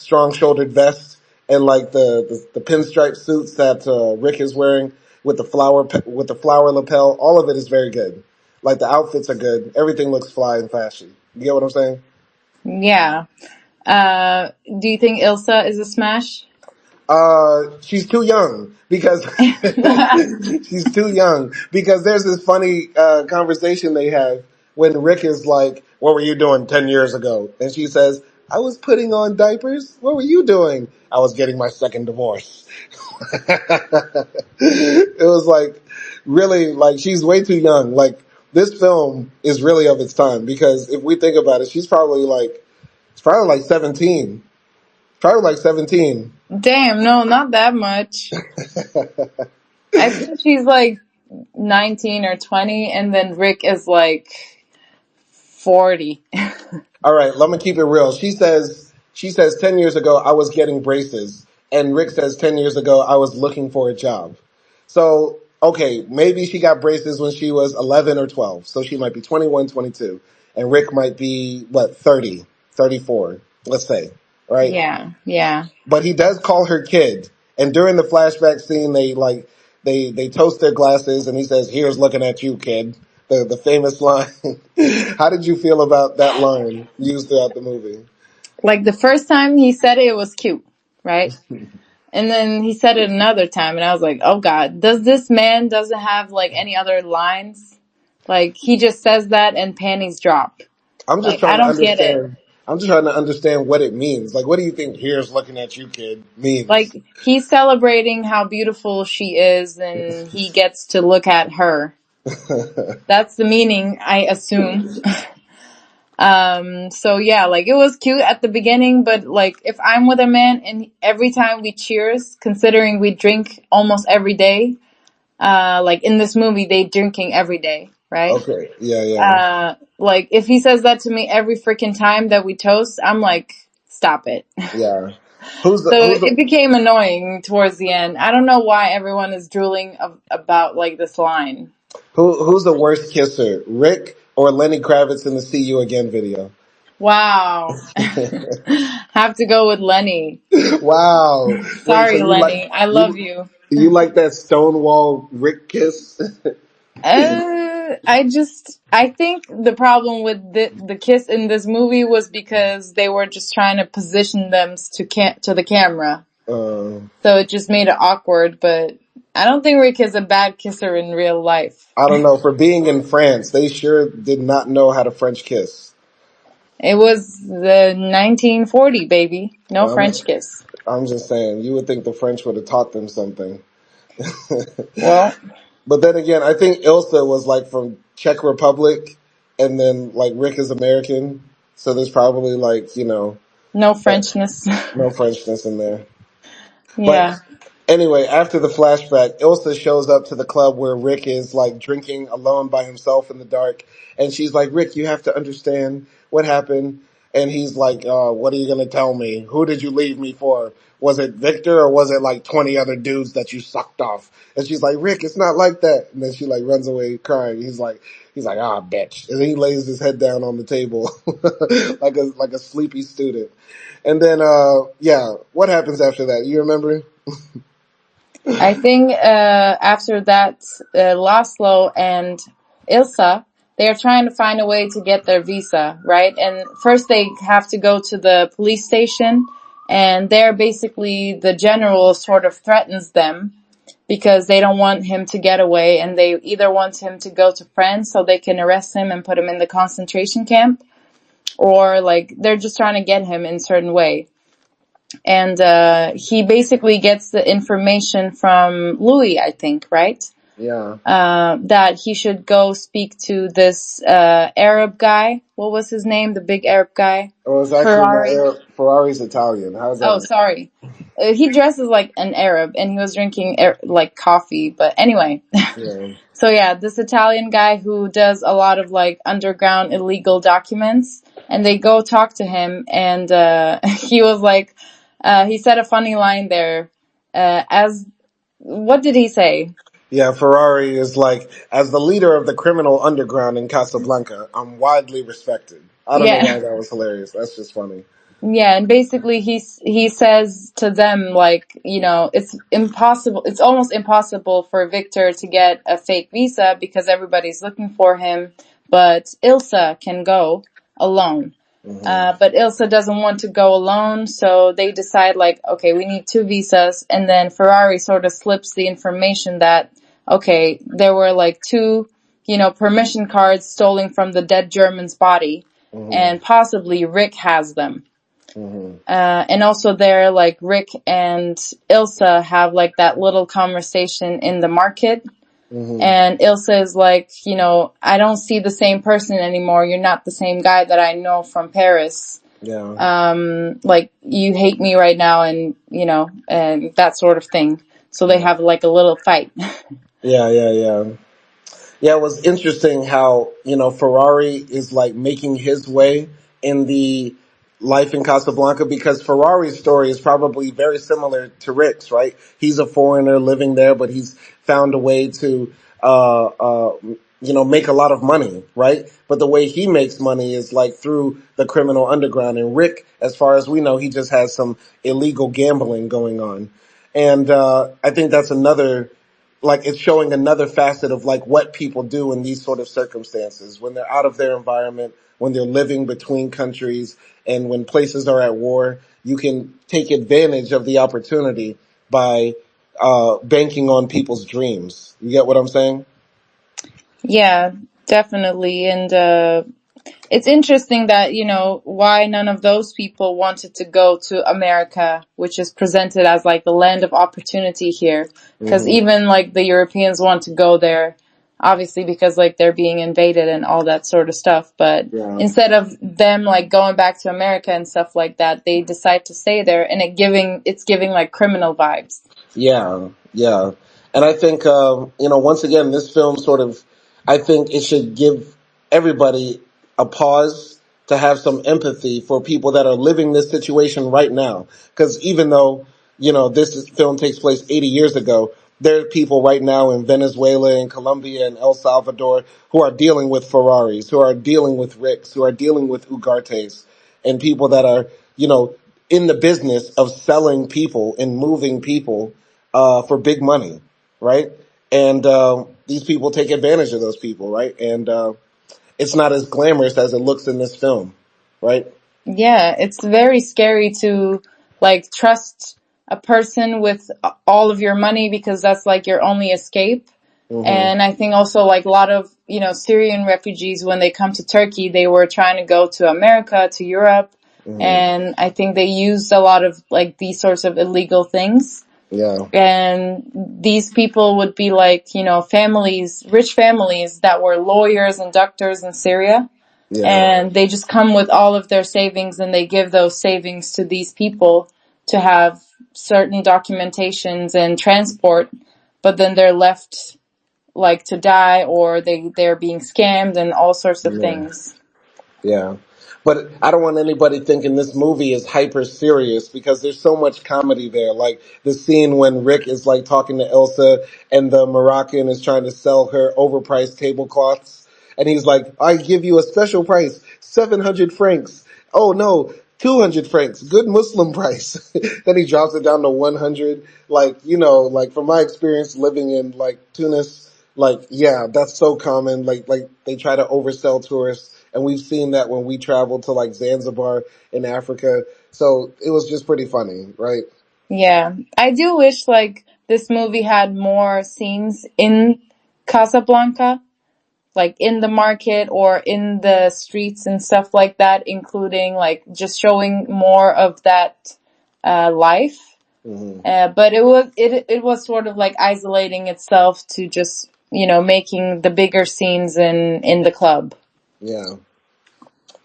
strong shouldered vest, and like the pinstripe suits that Rick is wearing with the flower lapel. All of it is very good. Like the outfits are good. Everything looks fly and fashion. You get what I'm saying? Yeah. Do you think Ilsa is a smash? She's too young because she's too young because there's this funny conversation they have when Rick is like, "What were you doing 10 years ago?" And she says, "I was putting on diapers. What were you doing?" "I was getting my second divorce." It was like really like she's way too young. Like this film is really of its time because if we think about it, it's probably like 17. Probably like 17. Damn, no, not that much. I think she's like 19 or 20, and then Rick is like 40. All right, let me keep it real. She says 10 years ago I was getting braces, and Rick says 10 years ago I was looking for a job. So, okay, maybe she got braces when she was 11 or 12. So she might be 21, 22. And Rick might be, what, 30, 34, let's say, right? Yeah, yeah. But he does call her kid. And during the flashback scene, they toast their glasses, and he says, "Here's looking at you, kid." The famous line. How did you feel about that line used throughout the movie? Like the first time he said it, it was cute, right? And then he said it another time, and I was like, oh God, does this man doesn't have like any other lines? Like he just says that and panties drop. I'm just Like trying I to don't get it. understand. I'm just trying to understand what it means. Like, what do you think "here's looking at you, kid" means? Like he's celebrating how beautiful she is, and he gets to look at her. That's the meaning, I assume. So yeah, like it was cute at the beginning, but like if I'm with a man and every time we cheers, considering we drink almost every day, like in this movie, they drinking every day, right? Okay. Yeah, yeah, Like if he says that to me every freaking time that we toast, I'm like, stop it. yeah. Who's the So who's it the became annoying towards the end. I don't know why everyone is drooling about like this line. who's the worst kisser, Rick or Lenny Kravitz in the "See You Again" video? Wow. Have to go with Lenny. Wow. Wait, so Sorry, Lenny. I love you. you like that Stonewall Rick kiss? I think the problem with the kiss in this movie was because they were just trying to position them to the camera. uh, So it just made it awkward, but I don't think Rick is a bad kisser in real life. I don't know. For being in France, they sure did not know how to French kiss. It was the 1940, baby. No I'm, French kiss. I'm just saying, you would think the French would have taught them something. Well, But then again, I think Ilsa was like from Czech Republic, and then like Rick is American, so there's probably like, you know, no that, Frenchness. no Frenchness in there. But Yeah. anyway, after the flashback, Ilsa shows up to the club where Rick is like drinking alone by himself in the dark. And she's like, "Rick, you have to understand what happened." And he's like, "What are you going to tell me? Who did you leave me for? Was it Victor or was it like 20 other dudes that you sucked off?" And she's like, "Rick, it's not like that." And then she like runs away crying. He's like, "Ah, bitch." And then he lays his head down on the table like a sleepy student. And then, yeah, what happens after that? You remember? I think after that, Laszlo and Ilsa, they are trying to find a way to get their visa, right? And first they have to go to the police station, and there basically the general sort of threatens them because they don't want him to get away, and they either want him to go to France so they can arrest him and put him in the concentration camp, or like they're just trying to get him in a certain way. And he basically gets the information from Louis, I think, right? Yeah. that he should go speak to this Arab guy. What was his name? The big Arab guy? Oh, it's actually not Ferrari. Arab. Ferrari's Italian. How's Oh, that? sorry. He dresses like an Arab and he was drinking like coffee. But anyway. Yeah. So yeah, this Italian guy who does a lot of like underground illegal documents, and they go talk to him, and he was like, he said a funny line there. As what did he say? Yeah, Ferrari is like, as the leader of the criminal underground in Casablanca, I'm widely respected. I don't know Yeah, why that was hilarious. That's just funny. yeah, and basically he says to them like, you know, it's impossible. It's almost impossible for Victor to get a fake visa because everybody's looking for him, but Ilsa can go alone. Hmm. But Ilsa doesn't want to go alone, so they decide like, okay, we need two visas, and then Ferrari sort of slips the information that, okay, there were like two, you know, permission cards stolen from the dead German's body, Hmm. and possibly Rick has them. Hmm. And also there, like, Rick and Ilsa have like that little conversation in the market, Hmm. and Ilsa is like, you know, I don't see the same person anymore. You're not the same guy that I know from Paris. Yeah. Like, you hate me right now, and, you know, and that sort of thing. So they Yeah. have like a little fight. Yeah. Yeah. Yeah. Yeah, it was interesting how, Ferrari is like making his way in the life in Casablanca because Ferrari's story is probably very similar to Rick's, right? He's a foreigner living there, but he's found a way to, uh, uh, make a lot of money, right? But the way he makes money is like through the criminal underground. And Rick, as far as we know, he just has some illegal gambling going on. And, I think that's another, like it's showing another facet of like what people do in these sort of circumstances when they're out of their environment, when they're living between countries, and when places are at war. You can take advantage of the opportunity by banking on people's dreams. You get what I'm saying? Yeah, definitely. And it's interesting that, you know, why none of those people wanted to go to America, which is presented as like the land of opportunity here. Because Hmm. even like the Europeans want to go there, obviously because like they're being invaded and all that sort of stuff. But Yeah. instead of them like going back to America and stuff like that, they decide to stay there, and it's giving like criminal vibes. Yeah, yeah. And I think, once again, this film sort of, I think it should give everybody a pause to have some empathy for people that are living this situation right now. Because even though, film takes place 80 years ago, there are people right now in Venezuela and Colombia and El Salvador who are dealing with Ferraris, who are dealing with Ricks, who are dealing with Ugartes, and people that are, you know, in the business of selling people and moving people for big money, right? And these people take advantage of those people, right? And it's not as glamorous as it looks in this film, right? Yeah, it's very scary to like trust a person with all of your money because that's like your only escape. Hmm. And I think also like a lot of, you know, Syrian refugees, when they come to Turkey, they were trying to go to America, to Europe. Hmm. And I think they used a lot of like these sorts of illegal things. Yeah, And these people would be like, you know, families, rich families that were lawyers and doctors in Syria, yeah, and they just come with all of their savings and they give those savings to these people to have certain documentations and transport, but then they're left like to die, or they're being scammed and all sorts of yeah. things. Yeah. But I don't want anybody thinking this movie is hyper serious because there's so much comedy there. Like the scene when Rick is like talking to Elsa and the Moroccan is trying to sell her overpriced tablecloths. And he's like, I give you a special price, 700 francs. Oh no, 200 francs, good Muslim price. Then he drops it down to 100. Like, like from my experience living in like Tunis, like, yeah, that's so common. Like they try to oversell tourists. And we've seen that when we traveled to like Zanzibar in Africa. So it was just pretty funny, right? Yeah, I do wish like this movie had more scenes in Casablanca, like in the market or in the streets and stuff like that, including like just showing more of that life. Hmm. But it was sort of like isolating itself to just making the bigger scenes in the club. Yeah.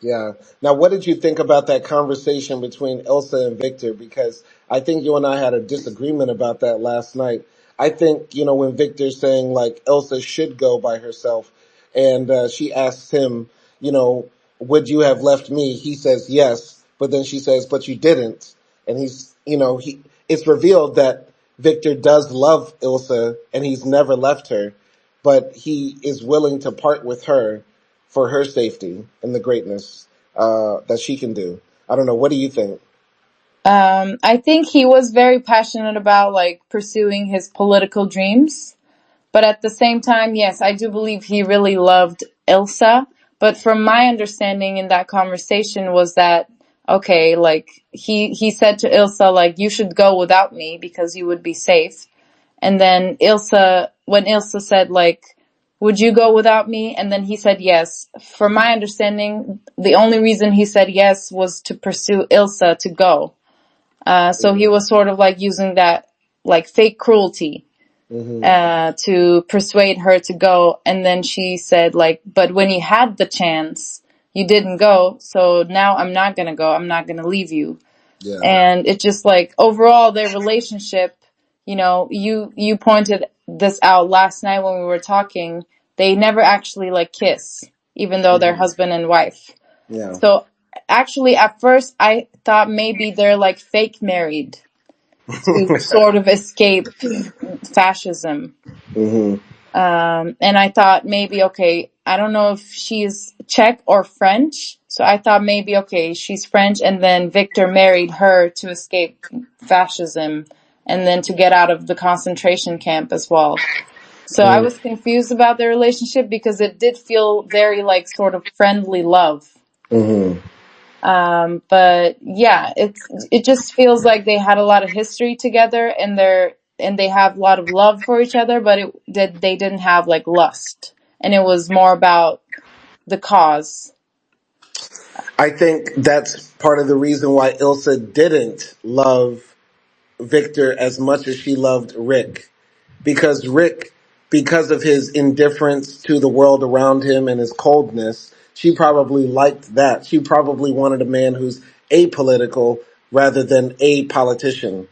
Yeah. Now, what did you think about that conversation between Elsa and Victor? Because I think you and I had a disagreement about that last night. I think, when Victor's saying like Elsa should go by herself and she asks him, you know, would you have left me? He says yes, but then she says, but you didn't. And it's revealed that Victor does love Elsa and he's never left her, but he is willing to part with her for her safety and the greatness that she can do. I don't know. What do you think? I think he was very passionate about like pursuing his political dreams. But at the same time, yes, I do believe he really loved Ilsa. But from my understanding in that conversation was that, okay, like he said to Ilsa, like, you should go without me because you would be safe. And then when Ilsa said, like, would you go without me? And then he said yes. From my understanding, the only reason he said yes was to pursue Ilsa to go. So he was sort of like using that like fake cruelty Mm-hmm. to persuade her to go. And then she said like, but when you had the chance, you didn't go. So now I'm not going to go. I'm not going to leave you. Yeah. And it's just like overall their relationship, you pointed this out last night when we were talking. They never actually like kiss, even though they're Mm-hmm. husband and wife. Yeah. So actually at first I thought maybe they're like fake married to sort of escape fascism. Mm-hmm. And I thought maybe, okay, I don't know if she's Czech or French. So I thought maybe, okay, she's French and then Victor married her to escape fascism and then to get out of the concentration camp as well. So I was confused about their relationship because it did feel very like sort of friendly love. Mm-hmm. But yeah, it just feels like they had a lot of history together and they have a lot of love for each other, but they didn't have like lust, and it was more about the cause. I think that's part of the reason why Ilsa didn't love Victor as much as she loved Rick. Because Rick, because of his indifference to the world around him and his coldness, she probably liked that. She probably wanted a man who's apolitical rather than a politician,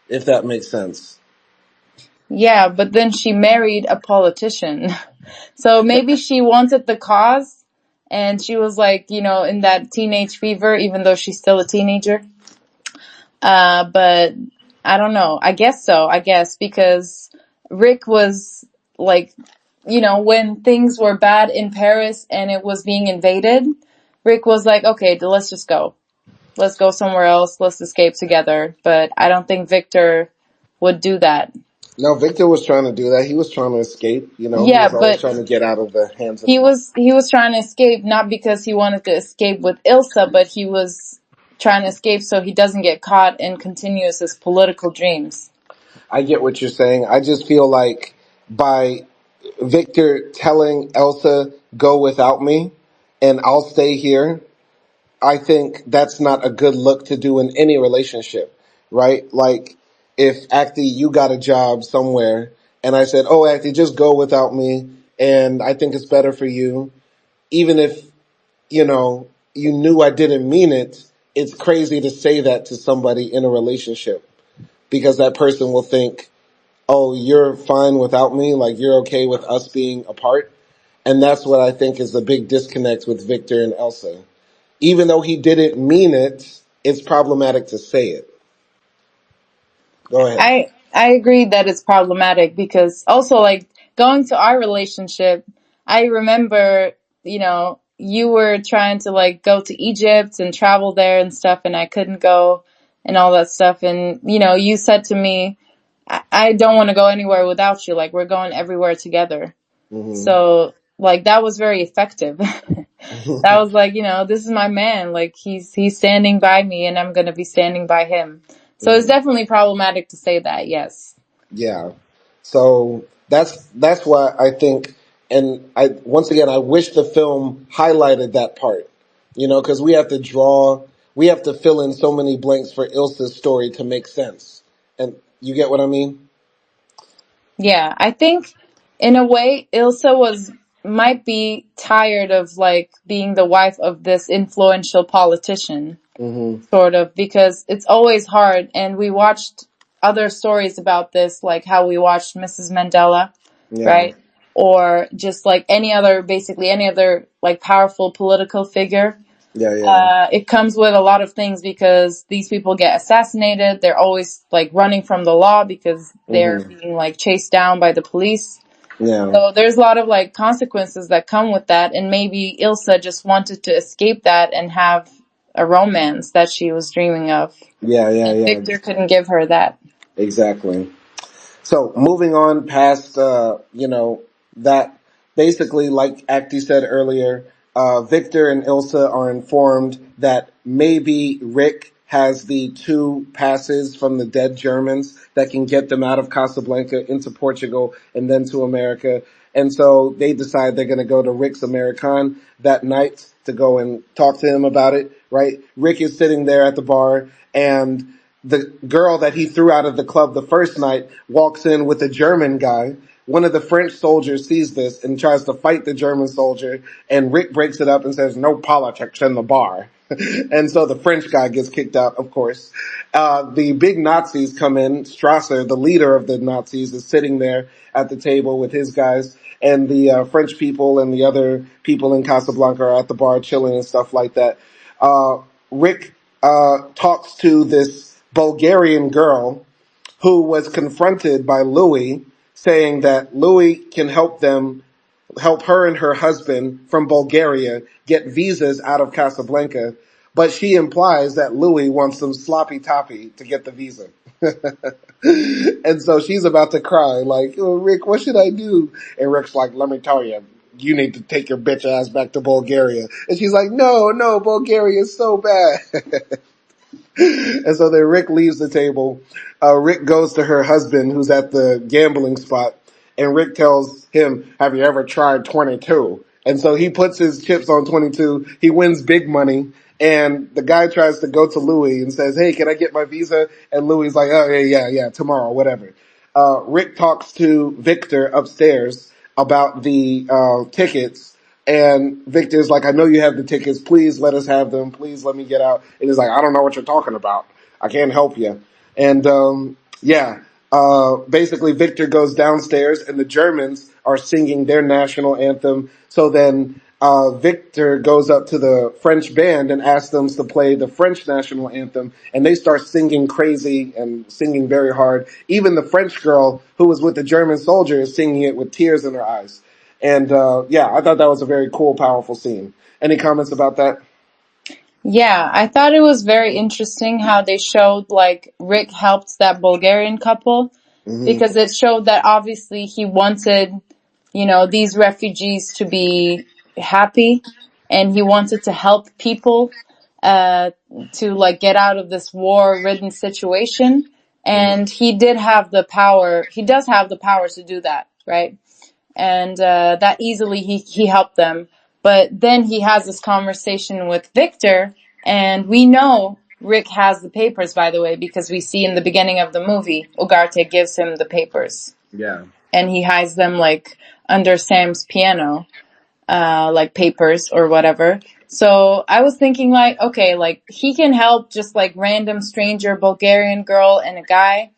if that makes sense. Yeah, but then she married a politician. So maybe she wanted the cause and she was like, in that teenage fever, even though she's still a teenager. But I don't know. I guess so. I guess because Rick was like, when things were bad in Paris and it was being invaded, Rick was like, okay, let's just go. Let's go somewhere else. Let's escape together. But I don't think Victor would do that. No, Victor was trying to do that. He was trying to escape. He Yeah, was always but trying to get out of the hands of. he was trying to escape not because he wanted to escape with Ilsa, but he was trying to escape so he doesn't get caught and continues his political dreams. I get what you're saying. I just feel like by Victor telling Elsa, go without me and I'll stay here, I think that's not a good look to do in any relationship, right? Like if Acty, you got a job somewhere and I said, oh, Acty, just go without me and I think it's better for you. Even if, you knew I didn't mean it, it's crazy to say that to somebody in a relationship because that person will think, oh, you're fine without me, like you're okay with us being apart. And that's what I think is the big disconnect with Victor and Elsa. Even though he didn't mean it, it's problematic to say it. Go ahead. I agree that it's problematic because also like going to our relationship, I remember, you were trying to like go to Egypt and travel there and stuff and I couldn't go and all that stuff. And, you said to me, I don't want to go anywhere without you. Like we're going everywhere together. Hmm. So like that was very effective. That was like, this is my man. Like he's standing by me and I'm going to be standing by him. So it's Hmm. definitely problematic to say that. Yes. Yeah. So that's why I think, and once again I wish the film highlighted that part, because we have to fill in so many blanks for Ilsa's story to make sense, And you get what I mean? Yeah, I think in a way Ilsa might be tired of like being the wife of this influential politician, Mm-hmm. sort of, because it's always hard. And we watched other stories about this, like how we watched Mrs. Mandela, Yeah. right? Or just like basically any other like powerful political figure. Yeah. Yeah. It comes with a lot of things because these people get assassinated. They're always like running from the law because they're Mm-hmm. being like chased down by the police. Yeah. So there's a lot of like consequences that come with that. And maybe Ilsa just wanted to escape that and have a romance that she was dreaming of. Yeah. Yeah. And Yeah. Victor couldn't give her that. Exactly. So moving on past, that basically, like Acti said earlier, Victor and Ilsa are informed that maybe Rick has the two passes from the dead Germans that can get them out of Casablanca into Portugal and then to America. And so they decide they're going to go to Rick's American that night to go and talk to him about it, right? Rick is sitting there at the bar, and the girl that he threw out of the club the first night walks in with a German guy. One of the French soldiers sees this and tries to fight the German soldier, and Rick breaks it up and says, "No politics in the bar." And so the French guy gets kicked out, of course. The big Nazis come in. Strasser, the leader of the Nazis, is sitting there at the table with his guys, and the French people and the other people in Casablanca are at the bar chilling and stuff like that. Rick talks to this Bulgarian girl who was confronted by Louis, saying that Louis can help her and her husband from Bulgaria get visas out of Casablanca, but she implies that Louis wants some sloppy toppy to get the visa. And so she's about to cry, like, "Oh, Rick, what should I do?" And Rick's like, "Let me tell you, you need to take your bitch ass back to Bulgaria." And she's like, "No, no, Bulgaria is so bad." And so then Rick leaves the table. Rick goes to her husband, who's at the gambling spot, and Rick tells him, "Have you ever tried 22?" And so he puts his chips on 22. He wins big money. And the guy tries to go to Louis and says, "Hey, can I get my visa?" And Louis is like, "Oh, yeah, tomorrow, whatever." Rick talks to Victor upstairs about the tickets, and Victor's like, "I know you have the tickets. Please let us have them. Please let me get out." And he's like, "I don't know what you're talking about. I can't help you." And basically Victor goes downstairs, and the Germans are singing their national anthem. So then Victor goes up to the French band and asks them to play the French national anthem, and they start singing crazy and singing very hard. Even the French girl who was with the German soldier is singing it with tears in her eyes. And I thought that was a very cool, powerful scene. Any comments about that? Yeah, I thought it was very interesting how they showed like Rick helped that Bulgarian couple Mm-hmm. because it showed that obviously he wanted, these refugees to be happy and he wanted to help people uh to like get out of this war-ridden situation, Mm-hmm. and he did have the power. He does have the power to do that, right? And that easily he helped them. But then he has this conversation with Victor, and we know Rick has the papers, by the way, because we see in the beginning of the movie, Ugarte gives him the papers, Yeah. and he hides them like under Sam's piano, like papers or whatever. So I was thinking like, okay, like he can help just like random stranger Bulgarian girl and a guy,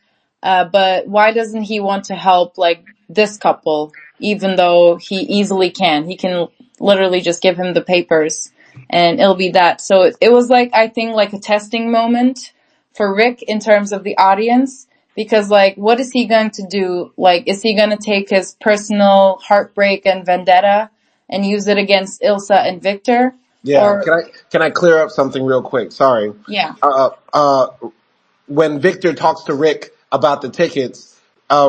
but why doesn't he want to help like this couple, even though he easily can? He can literally just give him the papers and it'll be that. So it was like, I think like a testing moment for Rick in terms of the audience. Because like, what is he going to do? Like, is he going to take his personal heartbreak and vendetta and use it against Ilsa and Victor? Yeah. Or, Can I clear up something real quick? Sorry. yeah. Uh, uh, when Victor talks to Rick about the tickets,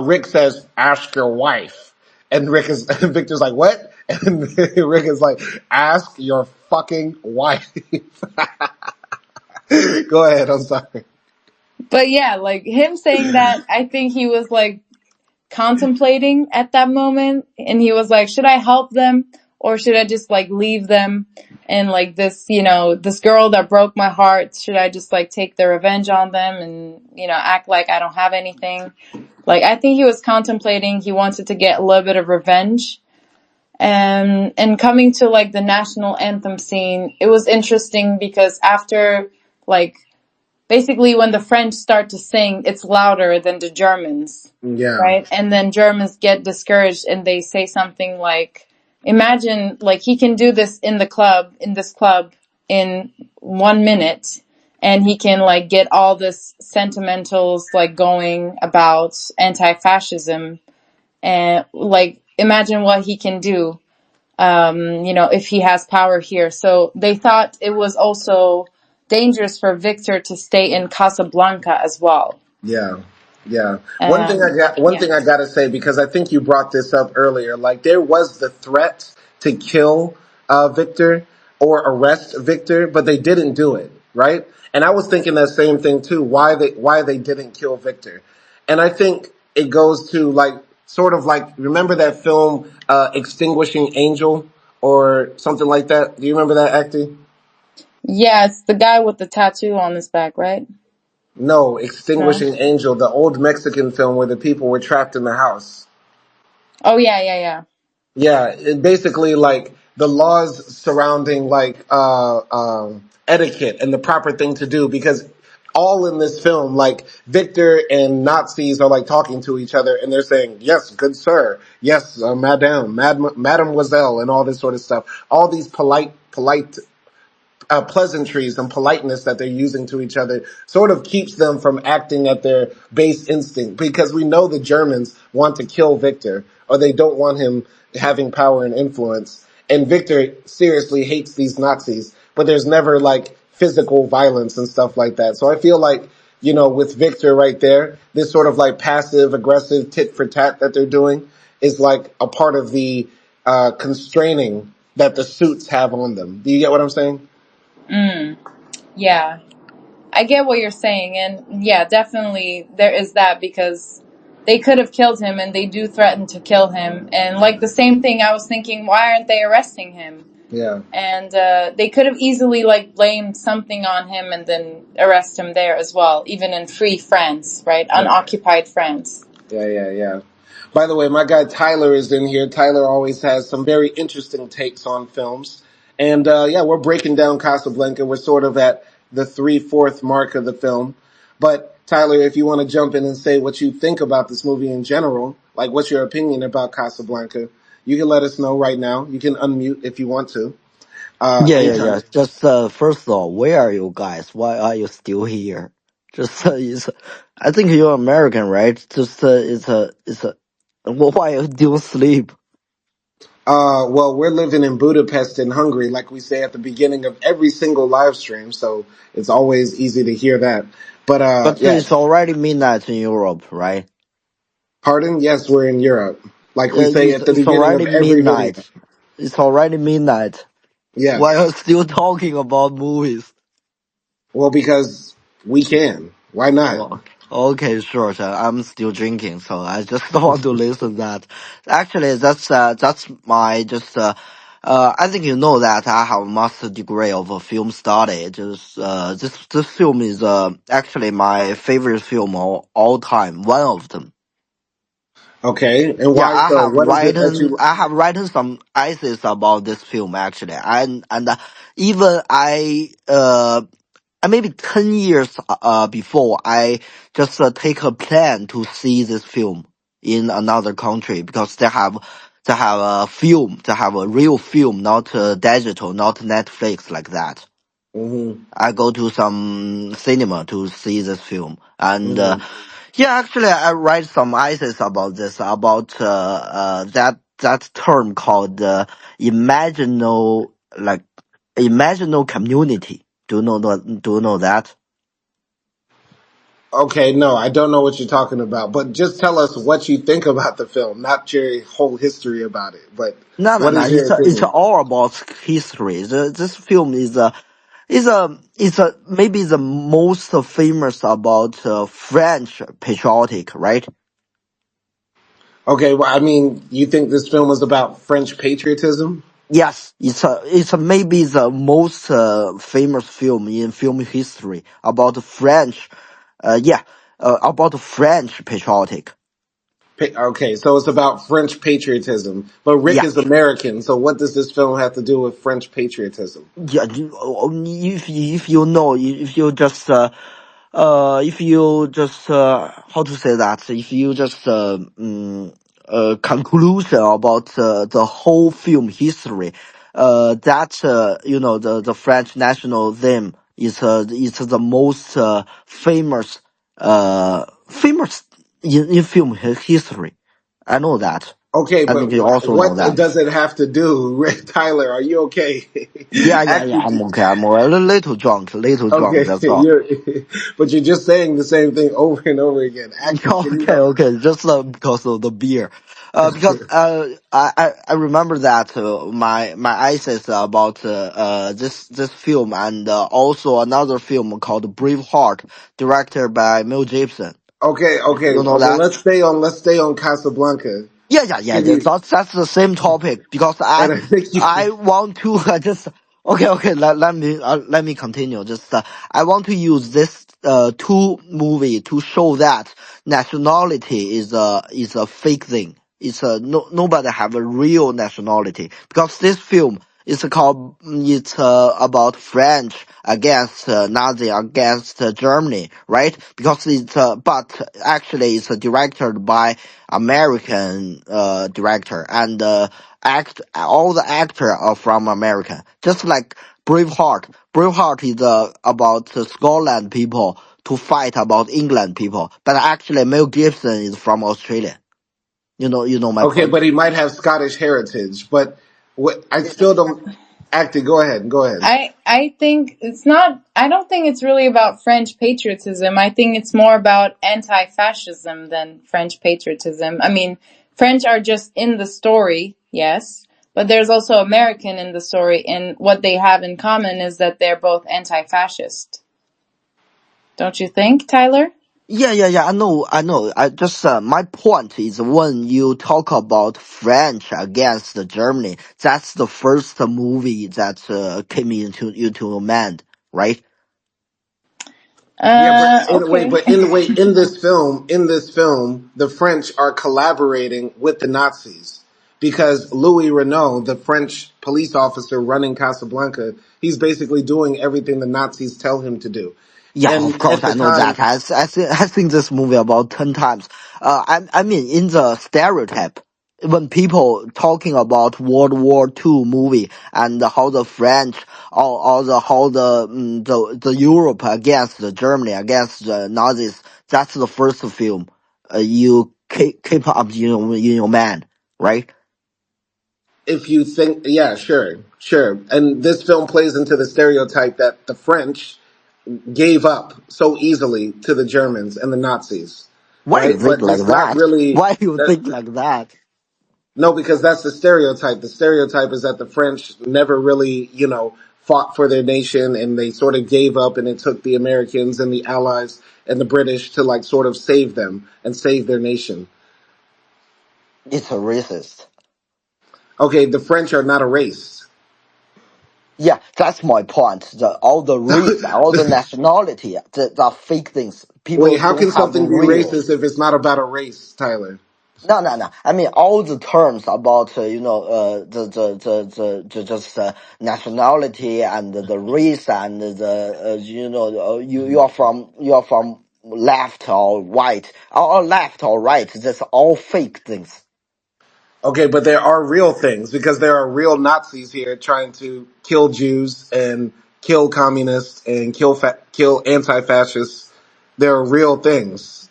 Rick says, "Ask your wife," and Victor's like, "What?" And Rick is like, "Ask your fucking wife." Go ahead. I'm sorry. But yeah, like him saying that, I think he was like contemplating at that moment and he was like, should I help them or should I just like leave them? and like this, this girl that broke my heart, should I just like take the revenge on them and, act like I don't have anything? Like, I think he was contemplating, he wanted to get a little bit of revenge. And coming to like the national anthem scene, it was interesting because after, like, basically when the French start to sing, it's louder than the Germans, Yeah. right? And then Germans get discouraged and they say something like, imagine, like, he can do this in this club in 1 minute, and he can like get all this sentimentals like going about anti-fascism, and like imagine what he can do, if he has power here. So they thought it was also dangerous for Victor to stay in Casablanca as well. Yeah, yeah. One Yeah. thing I gotta say, because I think you brought this up earlier. Like there was the threat to kill Victor or arrest Victor, but they didn't do it, right? And I was thinking that same thing too. Why they didn't kill Victor? And I think it goes to like sort of like, remember that film Extinguishing Angel or something like that? Do you remember that, acting? Yeah, it's the guy with the tattoo on his back, right? No, No? Extinguishing Angel, the old Mexican film where the people were trapped in the house. Oh, yeah, yeah, yeah. Yeah, it basically like the laws surrounding like etiquette and the proper thing to do, because all in this film, like Victor and Nazis are like talking to each other and they're saying, yes, good sir, yes, mademoiselle, and all this sort of stuff. All these polite pleasantries and politeness that they're using to each other sort of keeps them from acting at their base instinct, because we know the Germans want to kill Victor, or they don't want him having power and influence. And Victor seriously hates these Nazis, but there's never like physical violence and stuff like that. So I feel like, with Victor right there, this sort of like passive aggressive tit for tat that they're doing is like a part of the constraining that the suits have on them. Do you get what I'm saying? Mm, yeah. I get what you're saying, and yeah, definitely there is that, because they could have killed him and they do threaten to kill him. And like the same thing, I was thinking, why aren't they arresting him? Yeah. And they could have easily like blamed something on him and then arrest him there as well, even in free France, right? Unoccupied France. Yeah, yeah, yeah. By the way, my guy Tyler is in here. Tyler always has some very interesting takes on films. And yeah, we're breaking down Casablanca. We're sort of at the 3/4 mark of the film. But Tyler, if you want to jump in and say what you think about this movie in general, like what's your opinion about Casablanca, you can let us know right now. You can unmute if you want to. Yeah, yeah, Anytime. yeah. Just first of all, where are you guys? Why are you still here? Just I think you're American, right? Just why do you sleep? Well, we're living in Budapest in Hungary, like we say at the beginning of every single live stream, so it's always easy to hear that. But But yeah, it's already midnight in Europe, right? pardon? Yes, we're in Europe, like we say at the It's beginning of already every video. midnight. It's already midnight. Why are Yes. you still talking about movies? Well, because we can. Why not? Oh, okay, sure, sir. I'm still drinking, so I just don't want to listen that. Actually, that's my just I think you know that I have a master degree of film study. Just this film is actually my favorite film of all time. One of them. Okay, and Yeah, why so? What is it that you? I have written some essays about this film actually, and even maybe 10 years before, I just take a plan to see this film in another country, because they have a film, they have a real film, not digital, not Netflix like that. Hmm. I go to some cinema to see this film, and Hmm. yeah, actually, I write some essays about this, about that term called imaginal, like imaginal community. Do you know that? Okay, no, I don't know what you're talking about, but just tell us what you think about the film, not your whole history about it. But No, no, what no. is your It's opinion? all about history. This film is maybe the most famous about French patriotic, right? Okay, well, I mean, you think this film is about French patriotism? Yes, it's maybe the most famous film in film history about French, yeah, about French patriotic. Okay, so it's about French patriotism, but Rick Yeah, is American. So what does this film have to do with French patriotism? yeah. If you know, if you just how to say that, if you just conclusion about the whole film history, that the French national theme is the most famous in film history. I know that. Okay, I but think you also know what that. does it have to do? Rick Tyler, are you okay? Yeah. Actually, I'm okay. I'm okay. A little drunk. Little drunk. okay, That's all. you're, but you're just saying the same thing over and over again. Actually, can you help? Okay. Just because of the beer. Because I remember that my essays about this film and also another film called Braveheart, directed by Mel Gibson. You know Okay. that? Let's stay on Casablanca. Yeah. Can you? That's the same topic because And I think you. I want to just okay. Let me continue. Just I want to use this two movie to show that nationality is a fake thing. It's nobody have a real nationality because this film is called it's about French against Nazi against Germany, right? Because it's but actually it's directed by American director and act all the actor are from America. Just like Braveheart. Braveheart is about Scotland people to fight about England people, but actually Mel Gibson is from Australia. You know my Okay, point. but he might have Scottish heritage. But what I still don't. Acting. Go ahead. Go ahead. I think it's not. I don't think it's really about French patriotism. I think it's more about anti-fascism than French patriotism. I mean, French are just in the story, yes, but there's also American in the story, and what they have in common is that they're both anti-fascist. Don't you think, Tyler? Yeah. I know. I just my point is when you talk about French against Germany, that's the first movie that came into mind, right? Yeah, but Okay. in this film, the French are collaborating with the Nazis because Louis Renault, the French police officer running Casablanca, he's basically doing everything the Nazis tell him to do. Yeah, of And course at the I know that. time, I seen this movie about 10 times. I mean in the stereotype when people talking about World War II movie and how the French or the how the Europe against the Germany against the Nazis. That's the first film you keep up in your mind, right? if you think, yeah, sure. And this film plays into the stereotype that the French gave up so easily to the Germans and the Nazis, Why you right? think But like it's not that? really Why you that. think like that? No, because that's the stereotype. The stereotype is that the French never really, fought for their nation and they sort of gave up and it took the Americans and the Allies and the British to like sort of save them and save their nation. It's a racist. Okay, the French are not a race. Yeah, that's my point. All the race, all the nationality, the fake things. Wait, People how don't can have something be real. racist if it's not about a race, Tyler? No. I mean, all the terms about just nationality and the race and the you are from left or right or left or right. That's all fake things. Okay, but there are real things because there are real Nazis here trying to kill Jews and kill communists and kill anti-fascists. There are real things.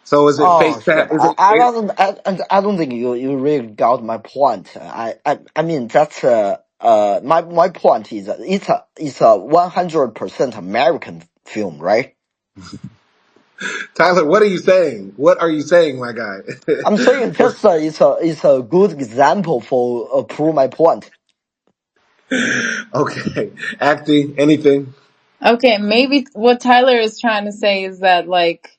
So is it Oh fake? shit! Is I don't think you really got my point. I mean that's my point is it's a 100% American film, right? Tyler? What are you saying? What are you saying, my guy? I'm saying just it's a good example for prove my point. Okay, acting, anything. Okay, maybe what Tyler is trying to say is that, like,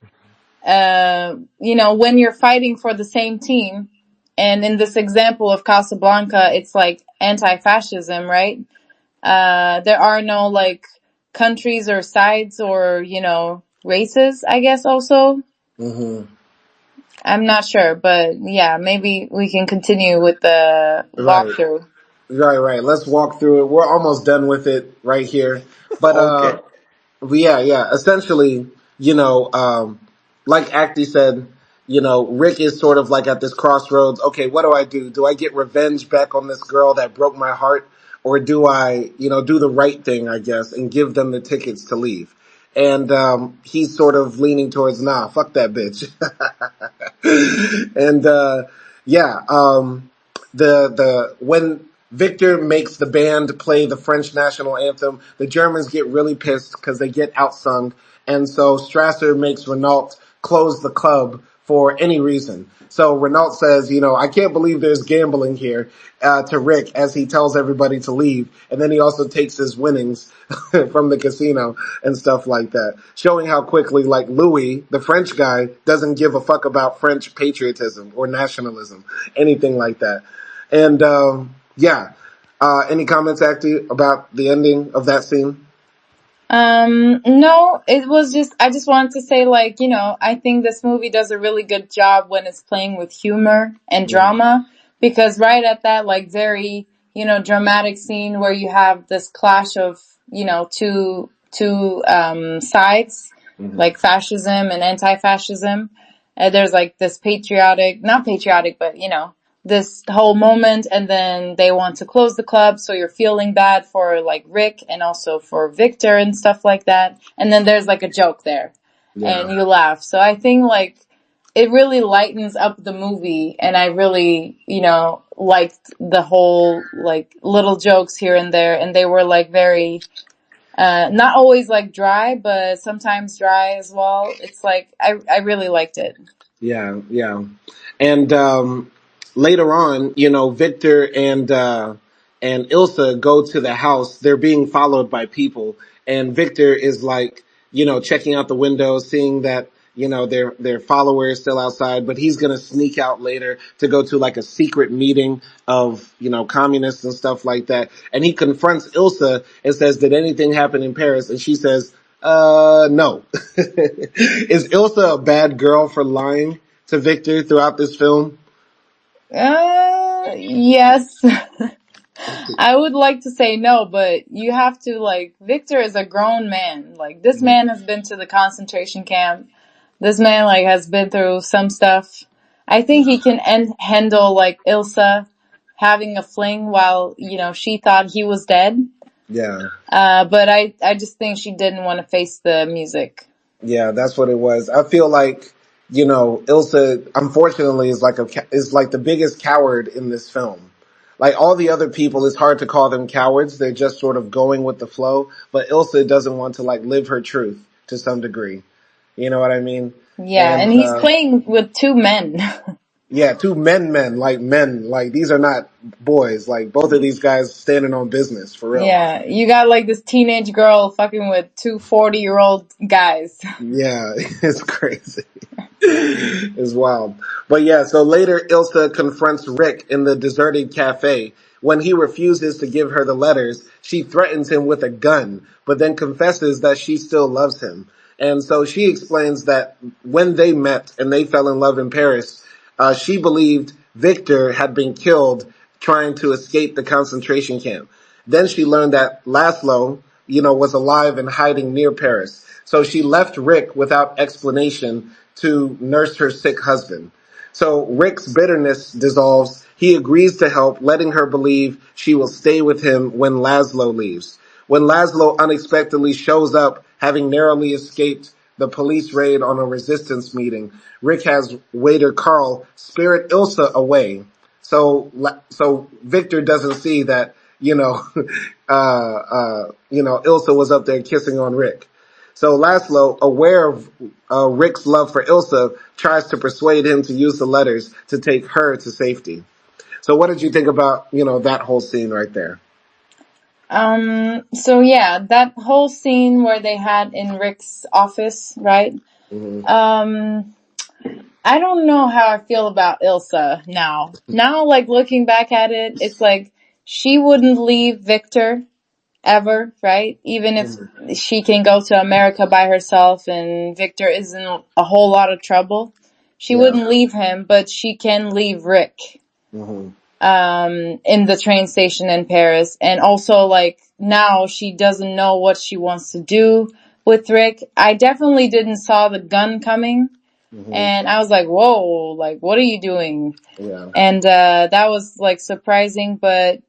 when you're fighting for the same team, and in this example of Casablanca, it's like anti-fascism, right? There are no like countries or sides or, races, I guess also. Hmm. I'm not sure, but yeah, maybe we can continue with the Right. walkthrough. Right. Let's walk through it. We're almost done with it right here. But Okay. yeah. Essentially, like Acti said, Rick is sort of like at this crossroads. Okay, what do I do? Do I get revenge back on this girl that broke my heart, or do I, do the right thing, I guess, and give them the tickets to leave? And he's sort of leaning towards, nah, fuck that bitch. And yeah, the when Victor makes the band play the French national anthem, the Germans get really pissed because they get outsung, and so Strasser makes Renault close the club for any reason. So Renault says, I can't believe there's gambling here, to Rick as he tells everybody to leave, and then he also takes his winnings from the casino and stuff like that, showing how quickly, like, Louis, the French guy, doesn't give a fuck about French patriotism or nationalism, anything like that. And yeah, any comments, Acti, about the ending of that scene? No, it was just, I just wanted to say, like, I think this movie does a really good job when it's playing with humor and Mm-hmm. drama, because right at that, like, very, dramatic scene where you have this clash of, two sides, Mm-hmm. like fascism and anti-fascism. There's like this not patriotic, but, this whole moment, and then they want to close the club, so you're feeling bad for like Rick and also for Victor and stuff like that, and then there's like a joke there Yeah. and you laugh. So I think like it really lightens up the movie, and I really, liked the whole like little jokes here and there, and they were like very not always like dry, but sometimes dry as well. It's like I really liked it. Yeah. And later on, Victor and Ilsa go to the house. They're being followed by people, and Victor is like, checking out the window, seeing that their follower is still outside, but he's gonna sneak out later to go to like a secret meeting of communists and stuff like that. And he confronts Ilsa and says, "Did anything happen in Paris?" And she says, no. Is Ilsa a bad girl for lying to Victor throughout this film? Yes. I would like to say no, but you have to, like, Victor is a grown man. Like, this man has been to the concentration camp. This man, like, has been through some stuff. I think he can handle, like, Ilsa having a fling while, she thought he was dead. Yeah. But I just think she didn't want to face the music. Yeah, that's what it was. I feel like, Ilsa, unfortunately, is like the biggest coward in this film. Like all the other people, it's hard to call them cowards. They're just sort of going with the flow. But Ilsa doesn't want to like live her truth to some degree. You know what I mean? Yeah, and And, he's playing with two men. yeah, two men, like these are not boys. Like both of these guys standing on business for real. Yeah, you got like this teenage girl fucking with two 40-year-old guys. Yeah, it's crazy. It's wild. But yeah, so later Ilsa confronts Rick in the deserted cafe. When he refuses to give her the letters, she threatens him with a gun, but then confesses that she still loves him. And so she explains that when they met and they fell in love in Paris, she believed Victor had been killed trying to escape the concentration camp. Then she learned that Laszlo, was alive and hiding near Paris. So she left Rick without explanation to nurse her sick husband. So Rick's bitterness dissolves. He agrees to help, letting her believe she will stay with him when Laszlo leaves. When Laszlo unexpectedly shows up, having narrowly escaped the police raid on a resistance meeting, Rick has waiter Carl spirit Ilsa away. So Victor doesn't see that, Ilsa was up there kissing on Rick. So Laszlo, aware of Rick's love for Ilsa, tries to persuade him to use the letters to take her to safety. So what did you think about, that whole scene right there? So yeah, that whole scene where they had in Rick's office, right? Mm-hmm. I don't know how I feel about Ilsa now. Now, like looking back at it, it's like she wouldn't leave Victor ever, right? Even if she can go to America by herself and Victor is in a whole lot of trouble, she Yeah. wouldn't leave him, but she can leave Rick Hmm. in the train station in Paris. And also, like, now she doesn't know what she wants to do with Rick. I definitely didn't saw the gun coming, Hmm. and I was like, whoa, like, what are you doing? Yeah. And that was like surprising, but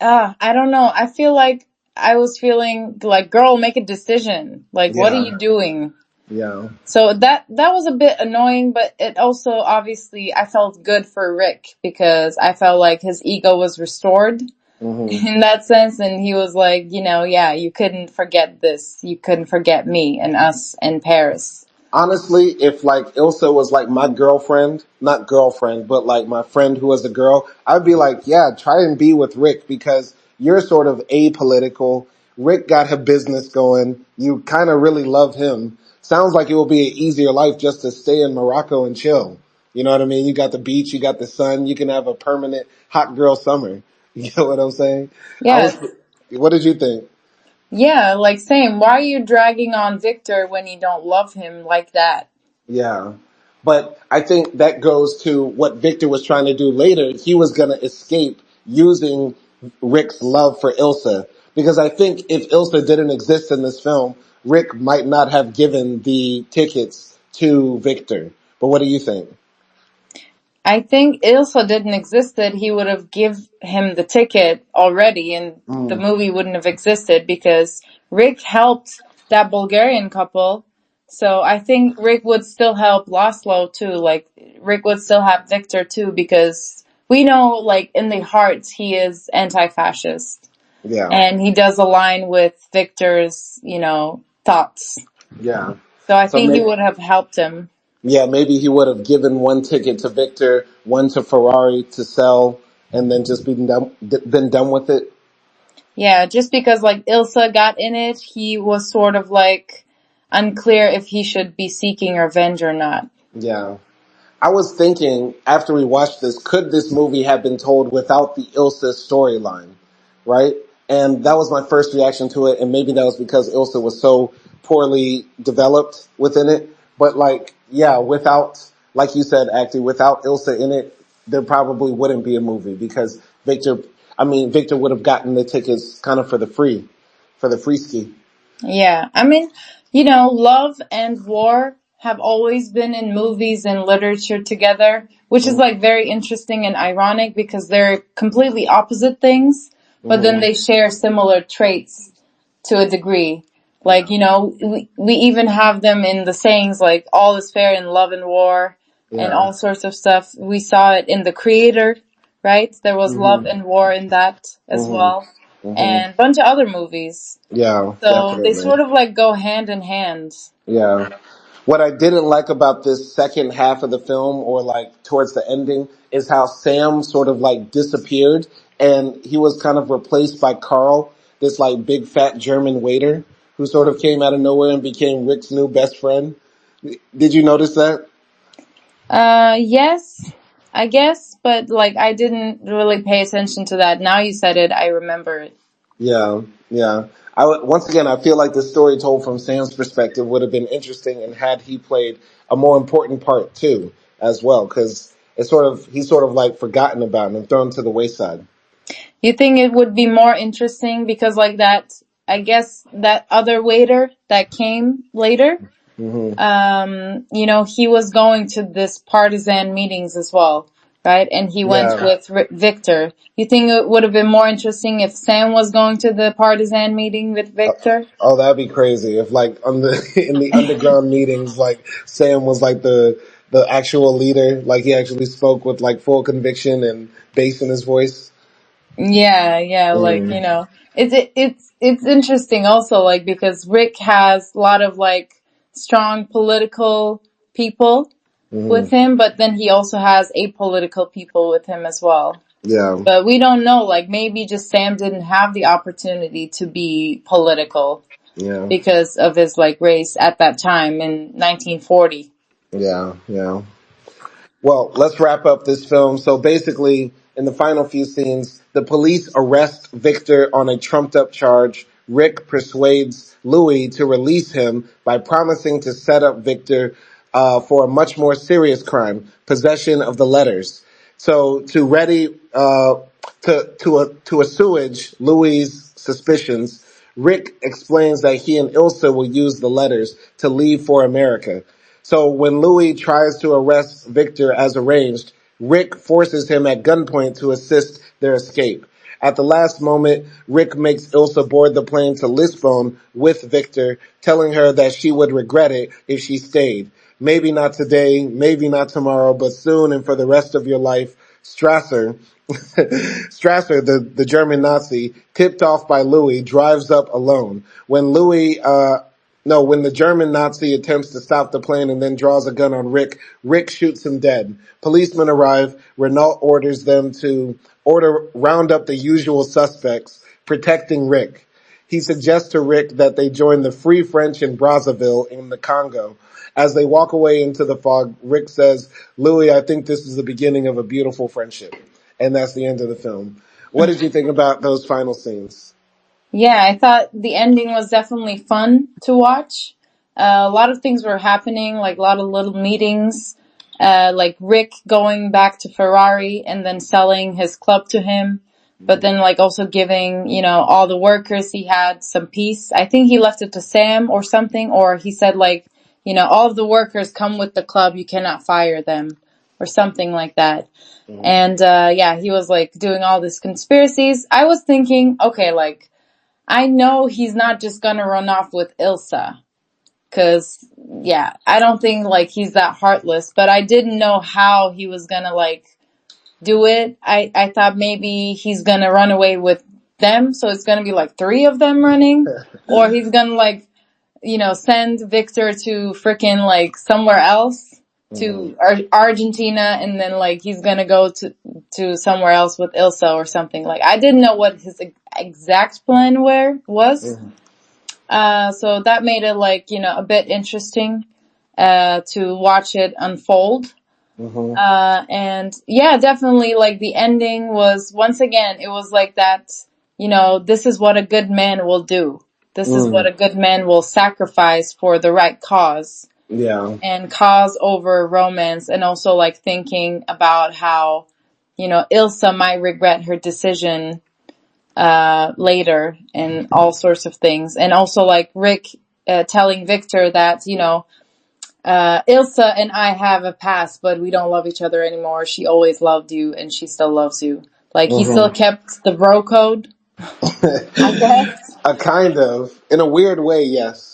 I don't know. I feel like I was feeling like, girl, make a decision. Like, what are Yeah. you doing? Yeah. So that was a bit annoying, but it also obviously I felt good for Rick because I felt like his ego was restored Hmm. in that sense, and he was like, yeah, you couldn't forget this. You couldn't forget me and us in Paris. Honestly, if like Ilsa was like my girlfriend, not girlfriend, but like my friend who was a girl, I'd be like, yeah, try and be with Rick because you're sort of apolitical. Rick got her business going. You kind of really love him. Sounds like it will be an easier life just to stay in Morocco and chill. You know what I mean? You got the beach, you got the sun, you can have a permanent hot girl summer. You know what I'm saying? I was, Yes. what did you think? Yeah, like same. Why are you dragging on Victor when you don't love him like that? Yeah. But I think that goes to what Victor was trying to do later. He was going to escape using Rick's love for Ilsa. Because I think if Ilsa didn't exist in this film, Rick might not have given the tickets to Victor. But what do you think? I think Ilsa didn't exist that he would have give him the ticket already and the Mm, movie wouldn't have existed because Rick helped that Bulgarian couple. So I think Rick would still help Laszlo too. Like Rick would still have Victor too because we know like in the heart he is anti-fascist yeah. and he does align with Victor's, thoughts. Yeah. So I So think he maybe, would have helped him. yeah, maybe he would have given one ticket to Victor, one to Ferrari to sell, and then just been done with it. Yeah, just because like Ilsa got in it, he was sort of like unclear if he should be seeking revenge or not. Yeah. I was thinking after we watched this, could this movie have been told without the Ilsa storyline, right? And that was my first reaction to it, and maybe that was because Ilsa was so poorly developed within it. But like, yeah, without, like you said, actually, without Ilsa in it, there probably wouldn't be a movie because Victor would have gotten the tickets kind of for the free ski. Yeah, I mean, love and war have always been in movies and literature together, which is like very interesting and ironic because they're completely opposite things, but then Mm-hmm. they share similar traits to a degree. Yeah. Like, we even have them in the sayings like all is fair in love and war and Yeah. all sorts of stuff. We saw it in The Creator, right? There was love Mm-hmm. and war in that as Mm-hmm. well. Mm-hmm. And a bunch of other movies. Yeah, So they definitely. sort of like go hand in hand. Yeah. What I didn't like about this second half of the film or like towards the ending is how Sam sort of like disappeared and he was kind of replaced by Carl, this like big fat German waiter who sort of came out of nowhere and became Rick's new best friend. Did you notice that? Yes, I guess, but like I didn't really pay attention to that. Now you said it, I remember it. Yeah, yeah. Once again, I feel like the story told from Sam's perspective would have been interesting and had he played a more important part too, as well, because he's sort of like forgotten about and thrown to the wayside. You think it would be more interesting because like that, I guess that other waiter that came later, Hmm. he was going to this partisan meetings as well, right? And he went Yeah. with Victor. You think it would have been more interesting if Sam was going to the partisan meeting with Uh, Victor? oh, that'd be crazy if like on the in the underground meetings, like Sam was like the actual leader, like he actually spoke with like full conviction and bass in his voice. Yeah, yeah, like, Mm. it's interesting also, like, because Rick has a lot of, like, strong political people Hmm. with him, but then he also has apolitical people with him as well. Yeah. But we don't know, like, maybe just Sam didn't have the opportunity to be political Yeah. because of his, like, race at that time in 1940. Yeah. Yeah. Well, let's wrap up this film. So basically, in the final few scenes, The police arrest Victor on a trumped up charge. Rick persuades Louis to release him by promising to set up Victor for a much more serious crime, possession of the letters. So to ready to assuage Louis' suspicions, Rick explains that he and Ilsa will use the letters to leave for America. So when Louis tries to arrest Victor as arranged, Rick forces him at gunpoint to assist their escape. At the last moment, Rick makes Ilsa board the plane to Lisbon with Victor, telling her that she would regret it if she stayed. Maybe not today, maybe not tomorrow, but soon and for the rest of your life. Strasser, Strasser, the German Nazi, tipped off by Louis, drives up alone. When the German Nazi attempts to stop the plane and then draws a gun on Rick, Rick shoots him dead. Policemen arrive. Renault orders them to round up the usual suspects, protecting Rick. He suggests to Rick that they join the Free French in Brazzaville in the Congo. As they walk away into the fog, Rick says, Louis, I think this is the beginning of a beautiful friendship. And that's the end of the film. What did you think about those final scenes? Yeah, I thought the ending was definitely fun to watch. A lot of things were happening, like a lot of little meetings, like Rick going back to Ferrari and then selling his club to him, but then like also giving, all the workers he had some peace. I think he left it to Sam or something, or he said like, all of the workers come with the club, you cannot fire them, or something like that. Mm-hmm. And he was like doing all these conspiracies. I was thinking, okay, like, I know he's not just gonna run off with Ilsa. Cause, I don't think, like, he's that heartless. But I didn't know how he was gonna, like, do it. I thought maybe he's gonna run away with them. So it's gonna be, like, 3 of them running. Or he's gonna, like, send Victor to frickin', like, somewhere else. To Argentina. And then, like, he's gonna go to somewhere else with Ilsa or something. Like, I didn't know what his exact plan was. So that made it like, a bit interesting, to watch it unfold. And definitely like the ending was, once again, it was like that, this is what a good man will do. This is what a good man will sacrifice for the right cause. Yeah. And cause over romance, and also like thinking about how, Ilsa might regret her decision later, and all sorts of things. And also like Rick telling Victor that, Ilsa and I have a past, but we don't love each other anymore. She always loved you and she still loves you. Like he still kept the bro code, I guess. Kind of. In a weird way, yes.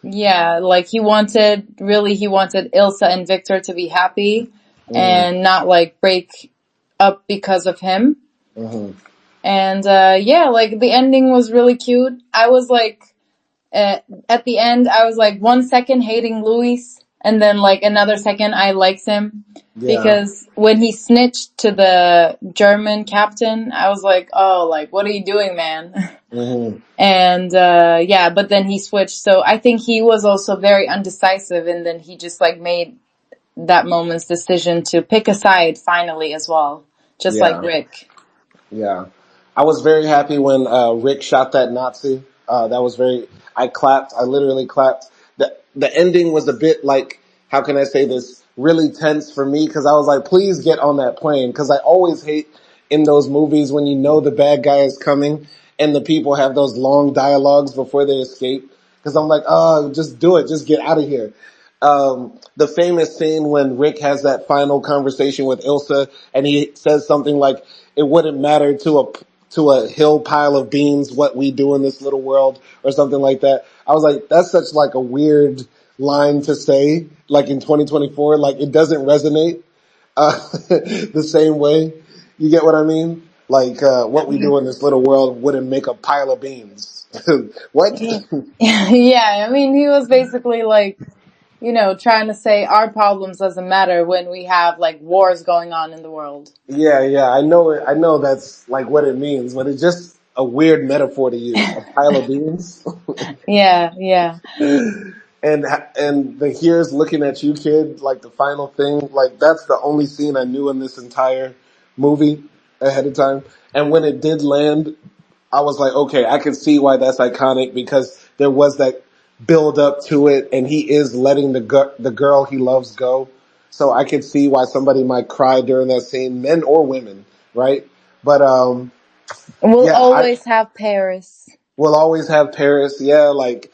Yeah, like he wanted Ilsa and Victor to be happy and not like break up because of him. And like the ending was really cute. I was like, at the end, I was like 1 second hating Luis, and then like another second I liked him. Because when he snitched to the German captain, I was like, oh, like, what are you doing, man? And but then he switched. So I think he was also very undecisive, and then he just like made that moment's decision to pick a side finally as well. Just like Rick. Yeah. I was very happy when Rick shot that Nazi. I clapped. I literally clapped. The ending was a bit like, how can I say this, really tense for me, because I was like, please get on that plane, because I always hate in those movies when you know the bad guy is coming and the people have those long dialogues before they escape, because I'm like, oh, just do it. Just get out of here. The famous scene when Rick has that final conversation with Ilsa and he says something like, it wouldn't matter to a hill pile of beans what we do in this little world, or something like that. I was like, that's such like a weird line to say, like in 2024, like it doesn't resonate, the same way. You get what I mean? Like, what we do in this little world wouldn't make a pile of beans. What? Yeah, I mean, he was basically like, trying to say our problems doesn't matter when we have like wars going on in the world. Yeah, I know it. I know that's like what it means, but it's just a weird metaphor to use. A pile of beans. Yeah. And the here's looking at you, kid, like the final thing, like that's the only scene I knew in this entire movie. ahead of time. And when it did land, I was like, okay, I can see why that's iconic because there was that build up to it, and he is letting the girl he loves go. So I could see why somebody might cry during that scene, men or women, right? But We'll yeah, I always have Paris. will always have Paris. Yeah, like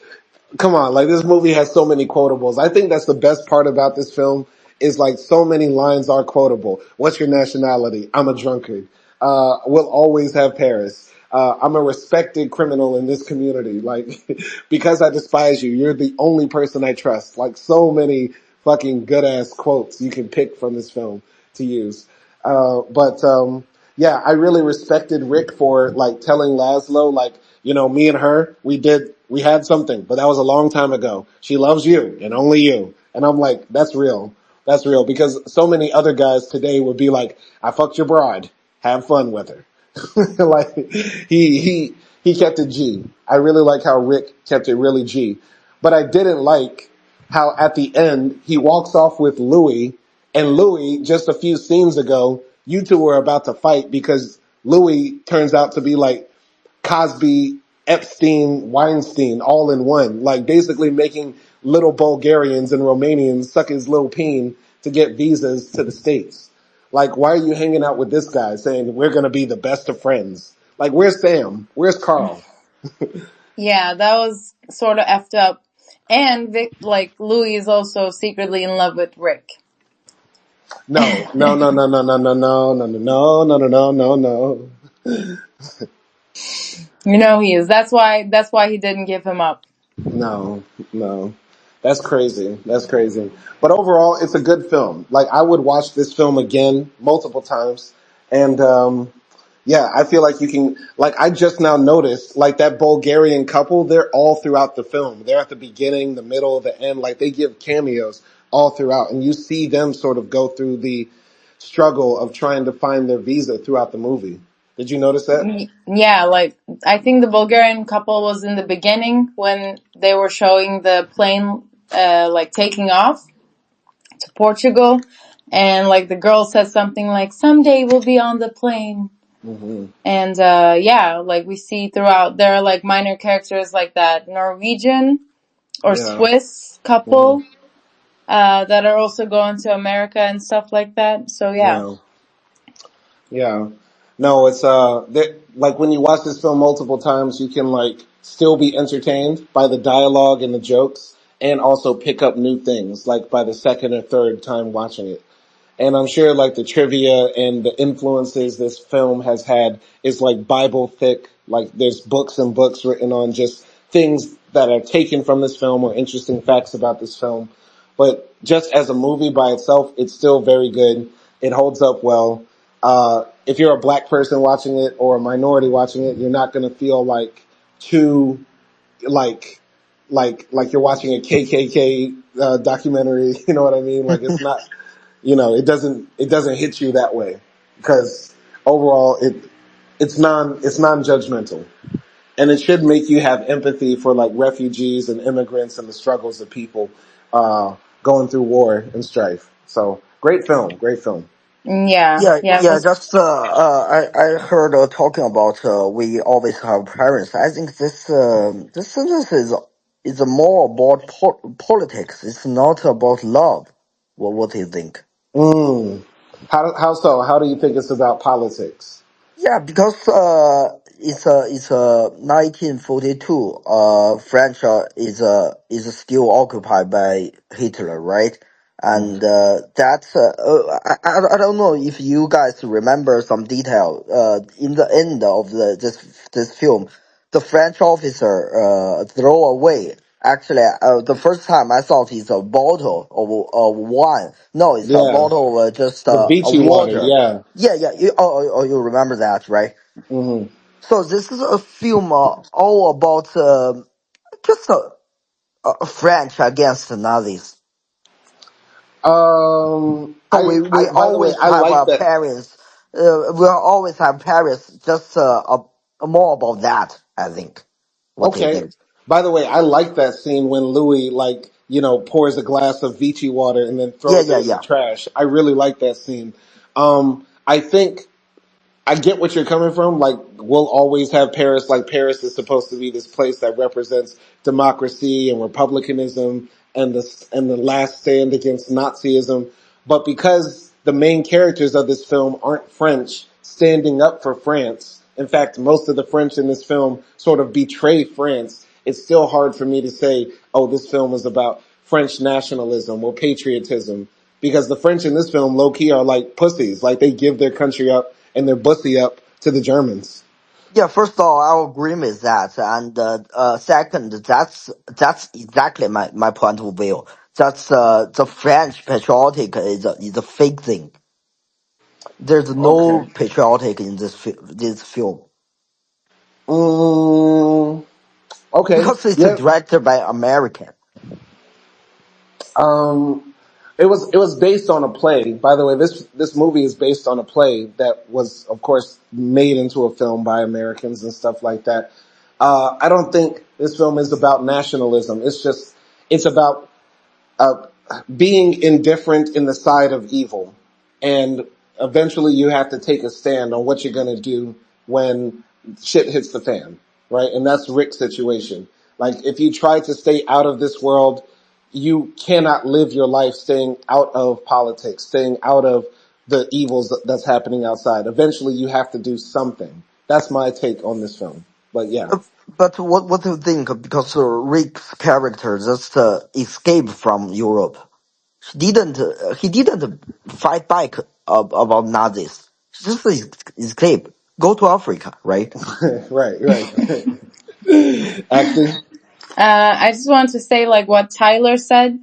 come on, like this movie has so many quotables. I think that's the best part about this film is like so many lines are quotable. What's your nationality? I'm a drunkard. We'll always have Paris. I'm a respected criminal in this community. Like, because I despise you, you're the only person I trust. Like so many fucking good ass quotes you can pick from this film to use. But yeah, I really respected Rick for like telling Laszlo, like, you know, me and her, we had something, but that was a long time ago. She loves you and only you. And I'm like, that's real. That's real because so many other guys today would be like, I fucked your broad. Have fun with her. Like he kept it G. I really like how Rick kept it really G. But I didn't like how at the end he walks off with Louis, and Louis just a few scenes ago, you two were about to fight because Louis turns out to be like Cosby, Epstein, Weinstein all in one, like basically making little Bulgarians and Romanians suck his little peen to get visas to the States. Like, why are you hanging out with this guy saying we're going to be the best of friends? Like, where's Sam? Where's Carl? Yeah, that was sort of effed up. And like Louis is also secretly in love with Rick. No, no, no, no, no, no, no, no, no, no, no, no, no, no, no. You know he is. That's why he didn't give him up. No, no. That's crazy. That's crazy. But overall, it's a good film. Like, I would watch this film again multiple times. And, yeah, I feel like you can, like, I just now noticed, like, that Bulgarian couple, they're all throughout the film. They're at the beginning, the middle, the end. Like, they give cameos all throughout. And you see them sort of go through the struggle of trying to find their visa throughout the movie. Did you notice that? Yeah, like I think the Bulgarian couple was in the beginning when they were showing the plane like taking off to Portugal, and like the girl says something like someday we'll be on the plane. Hmm. And yeah, like we see throughout there are like minor characters like that Norwegian or Yeah. Swiss Hmm. couple that are also going to America and stuff like that. So yeah. Yeah. Yeah. No, it's like when you watch this film multiple times, you can like still be entertained by the dialogue and the jokes and also pick up new things like by the second or third time watching it. And I'm sure like the trivia and the influences this film has had is like Bible thick. Like there's books and books written on just things that are taken from this film or interesting facts about this film. But just as a movie by itself, it's still very good. It holds up well. If you're a black person watching it or a minority watching it, you're not going to feel like too like like you're watching a KKK documentary. You know what I mean? Like it's not. You know, it doesn't hit you that way because overall it's non-judgmental, and it should make you have empathy for like refugees and immigrants and the struggles of people going through war and strife. So great film, great film. Yeah, Yeah, yeah, it yeah. was. Just I heard talking about we always have parents. I think this sentence is more about politics. It's not about love. What do you think? Mm. How so? How do you think it's about politics? Yeah, because it's 1942. French is still occupied by Hitler, right? Mm. And that's I don't know if you guys remember some detail. In the end of this film, the French officer throw away. Actually, the first time I thought it's a bottle of wine. No, it's a Yeah, bottle of just the a beachy water. water. Yeah. Yeah, yeah. You remember that, right? Hmm. So this is a film all about just French against Nazis. So we By the way, always I have like that. Paris. We always have Paris. Just more about that, I think. What do you Okay. think? By the way, I like that scene when Louis, like, you know, pours a glass of Vichy water and then Yeah, throws it yeah, in the yeah. trash. I really like that scene. I think I get what you're coming from. Like, we'll always have Paris. Like, Paris is supposed to be this place that represents democracy and republicanism and the last stand against Nazism. But because the main characters of this film aren't French standing up for France, in fact, most of the French in this film sort of betray France. It's still hard for me to say, oh, this film is about French nationalism or patriotism, because the French in this film low key are like pussies. Like, they give their country up and their bussy up to the Germans. Yeah, first of all, I agree with that, and second, that's exactly my point of view. That's the French patriotic is a fake thing. There's Okay. no patriotic in this film Mm, okay. because it's Yeah. directed by American. Um, it was based on a play. By the way, this movie is based on a play that was, of course, made into a film by Americans and stuff like that. I don't think this film is about nationalism. It's about uh, being indifferent in the side of evil. And eventually you have to take a stand on what you're going to do when shit hits the fan, right? And that's Rick's situation. Like, if you try to stay out of this world, you cannot live your life staying out of politics, staying out of the evils that's happening outside. Eventually you have to do something. That's my take on this film. But yeah. But what do you think? Because Rick's character just escaped from Europe. He didn't fight back about Nazis. He just escape. Go to Africa, right? Right. Acting. I just wanted to say, like, what Tyler said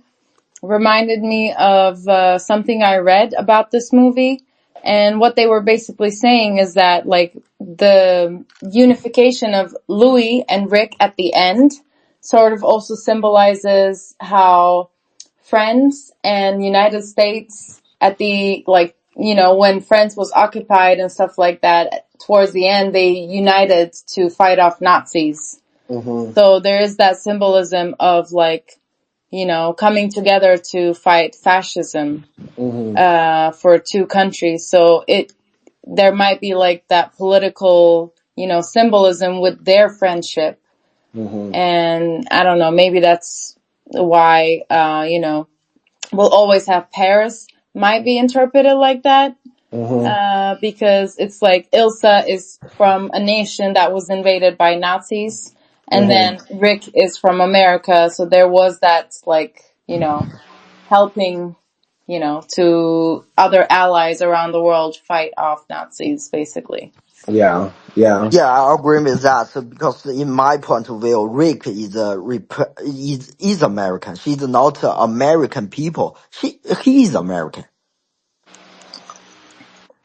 reminded me of something I read about this movie. And what they were basically saying is that, like, the unification of Louis and Rick at the end sort of also symbolizes how France and United States at the, like, you know, when France was occupied and stuff like that, towards the end, they united to fight off Nazis. Mm-hmm. So there is that symbolism of, like, you know, coming together to fight fascism, Mm-hmm. for two countries. So there might be like that political, you know, symbolism with their friendship. Mm-hmm. And I don't know, maybe that's why, you know, we'll always have Paris might be interpreted like that. Mm-hmm. Because it's like Ilsa is from a nation that was invaded by Nazis, and then Mm-hmm. Rick is from America. So there was that, like, you know, helping, you know, to other allies around the world fight off Nazis, basically. Yeah. Yeah. Yeah, I agree with that. So because in my point of view, Rick is American. She's not American people. He is American.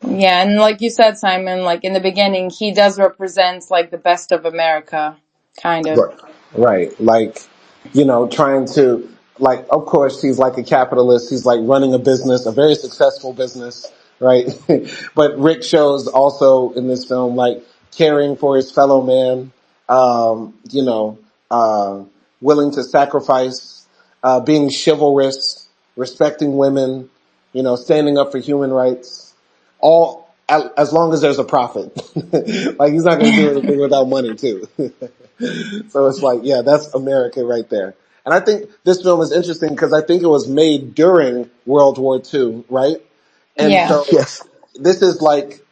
Yeah, and like you said, Simon, like in the beginning, he does represent like the best of America, kind of. Right. Right. Like, trying to, like, of course, he's like a capitalist. He's like running a business, a very successful business, right? But Rick shows also in this film, like, caring for his fellow man, um, you know, uh, willing to sacrifice, being chivalrous, respecting women, standing up for human rights, all as long as there's a profit. Like, he's not going to do anything without money too. So it's like, yeah, that's America right there. And I think this film is interesting because I think it was made during World War II, right? And Yeah. so Yes. this is like,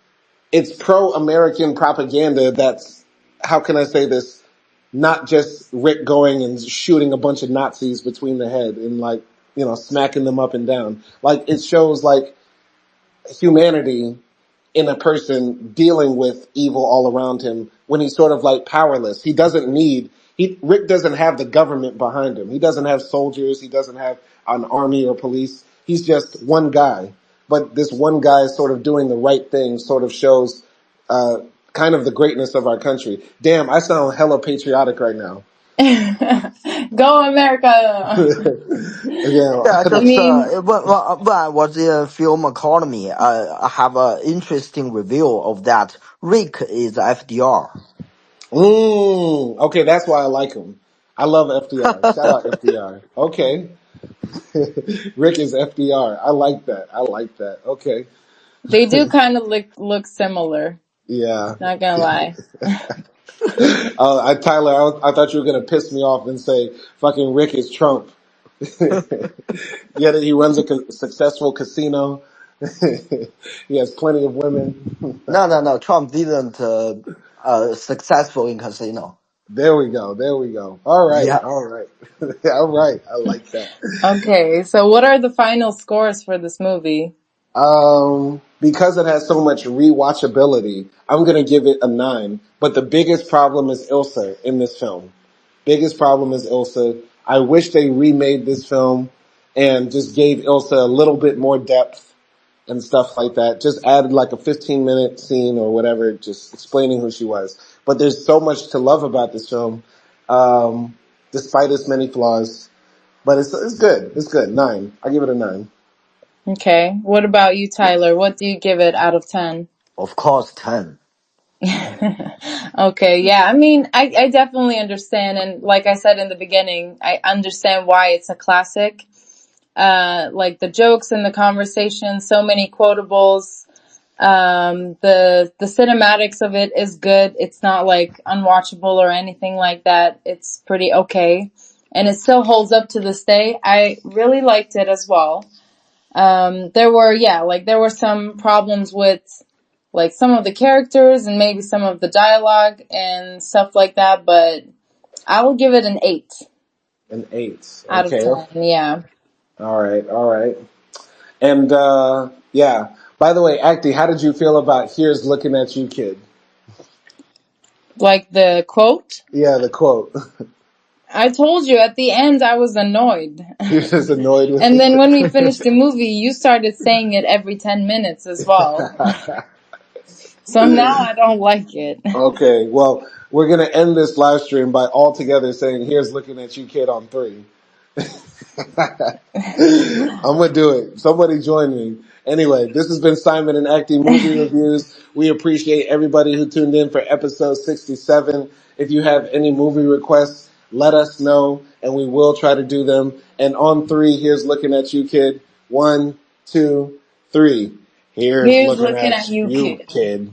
it's pro-American propaganda that's, how can I say this? Not just Rick going and shooting a bunch of Nazis between the head and, like, smacking them up and down. Like, it shows like humanity in a person dealing with evil all around him when he's sort of like powerless. Rick doesn't have the government behind him. He doesn't have soldiers. He doesn't have an army or police. He's just one guy. But this one guy sort of doing the right thing sort of shows, kind of the greatness of our country. Damn, I sound hella patriotic right now. Go America! Yeah. Yeah, I just mean, when I was in Film Economy, I have an interesting review of that. Rick is FDR. Okay, that's why I like him. I love FDR. Shout out FDR. Okay. Rick is FDR. I like that. Okay. they do kind of look similar. Yeah. Not gonna lie. Tyler, I thought you were gonna piss me off and say fucking Rick is Trump. Yeah, he runs a successful casino. He has plenty of women. No. Trump didn't successful in casino. There we go. There we go. All right. Yeah. All right. All right. I like that. Okay, so what are the final scores for this movie? Because it has so much rewatchability, I'm gonna give it a 9. But the biggest problem is Ilsa in this film. Biggest problem is Ilsa. I wish they remade this film and just gave Ilsa a little bit more depth and stuff like that. Just added like a 15-minute scene or whatever, just explaining who she was. But there's so much to love about this film, despite its many flaws. But it's good. It's good. 9. I give it a 9. Okay, what about you, Tyler? What do you give it out of 10? Of course, 10. Okay, yeah, I mean, I definitely understand, and like I said in the beginning, I understand why it's a classic. Like the jokes and the conversation, so many quotables. The cinematics of it is good. It's not like unwatchable or anything like that. It's pretty okay. And it still holds up to this day. I really liked it as well. There were some problems with like some of the characters and maybe some of the dialogue and stuff like that, but I will give it an 8 An 8. out of Okay. 10. Yeah. All right. All right. And, yeah. By the way, Acti, how did you feel about "Here's Looking at You, Kid"? Like the quote, Yeah, the quote. I told you at the end I was annoyed. You're just annoyed with And then when we finished it. the movie, you started saying it every 10 minutes as well. So now I don't like it. Okay, well, we're going to end this live stream by all together saying, "Here's looking at you, kid," on 3. I'm going to do it. Somebody join me. Anyway, this has been Simon and Acti Movie Reviews. We appreciate everybody who tuned in for episode 67. If you have any movie requests, let us know, and we will try to do them. And on 3, here's looking at you, kid. 1, 2, 3. Here's Here's looking looking at at you, you, kid. kid.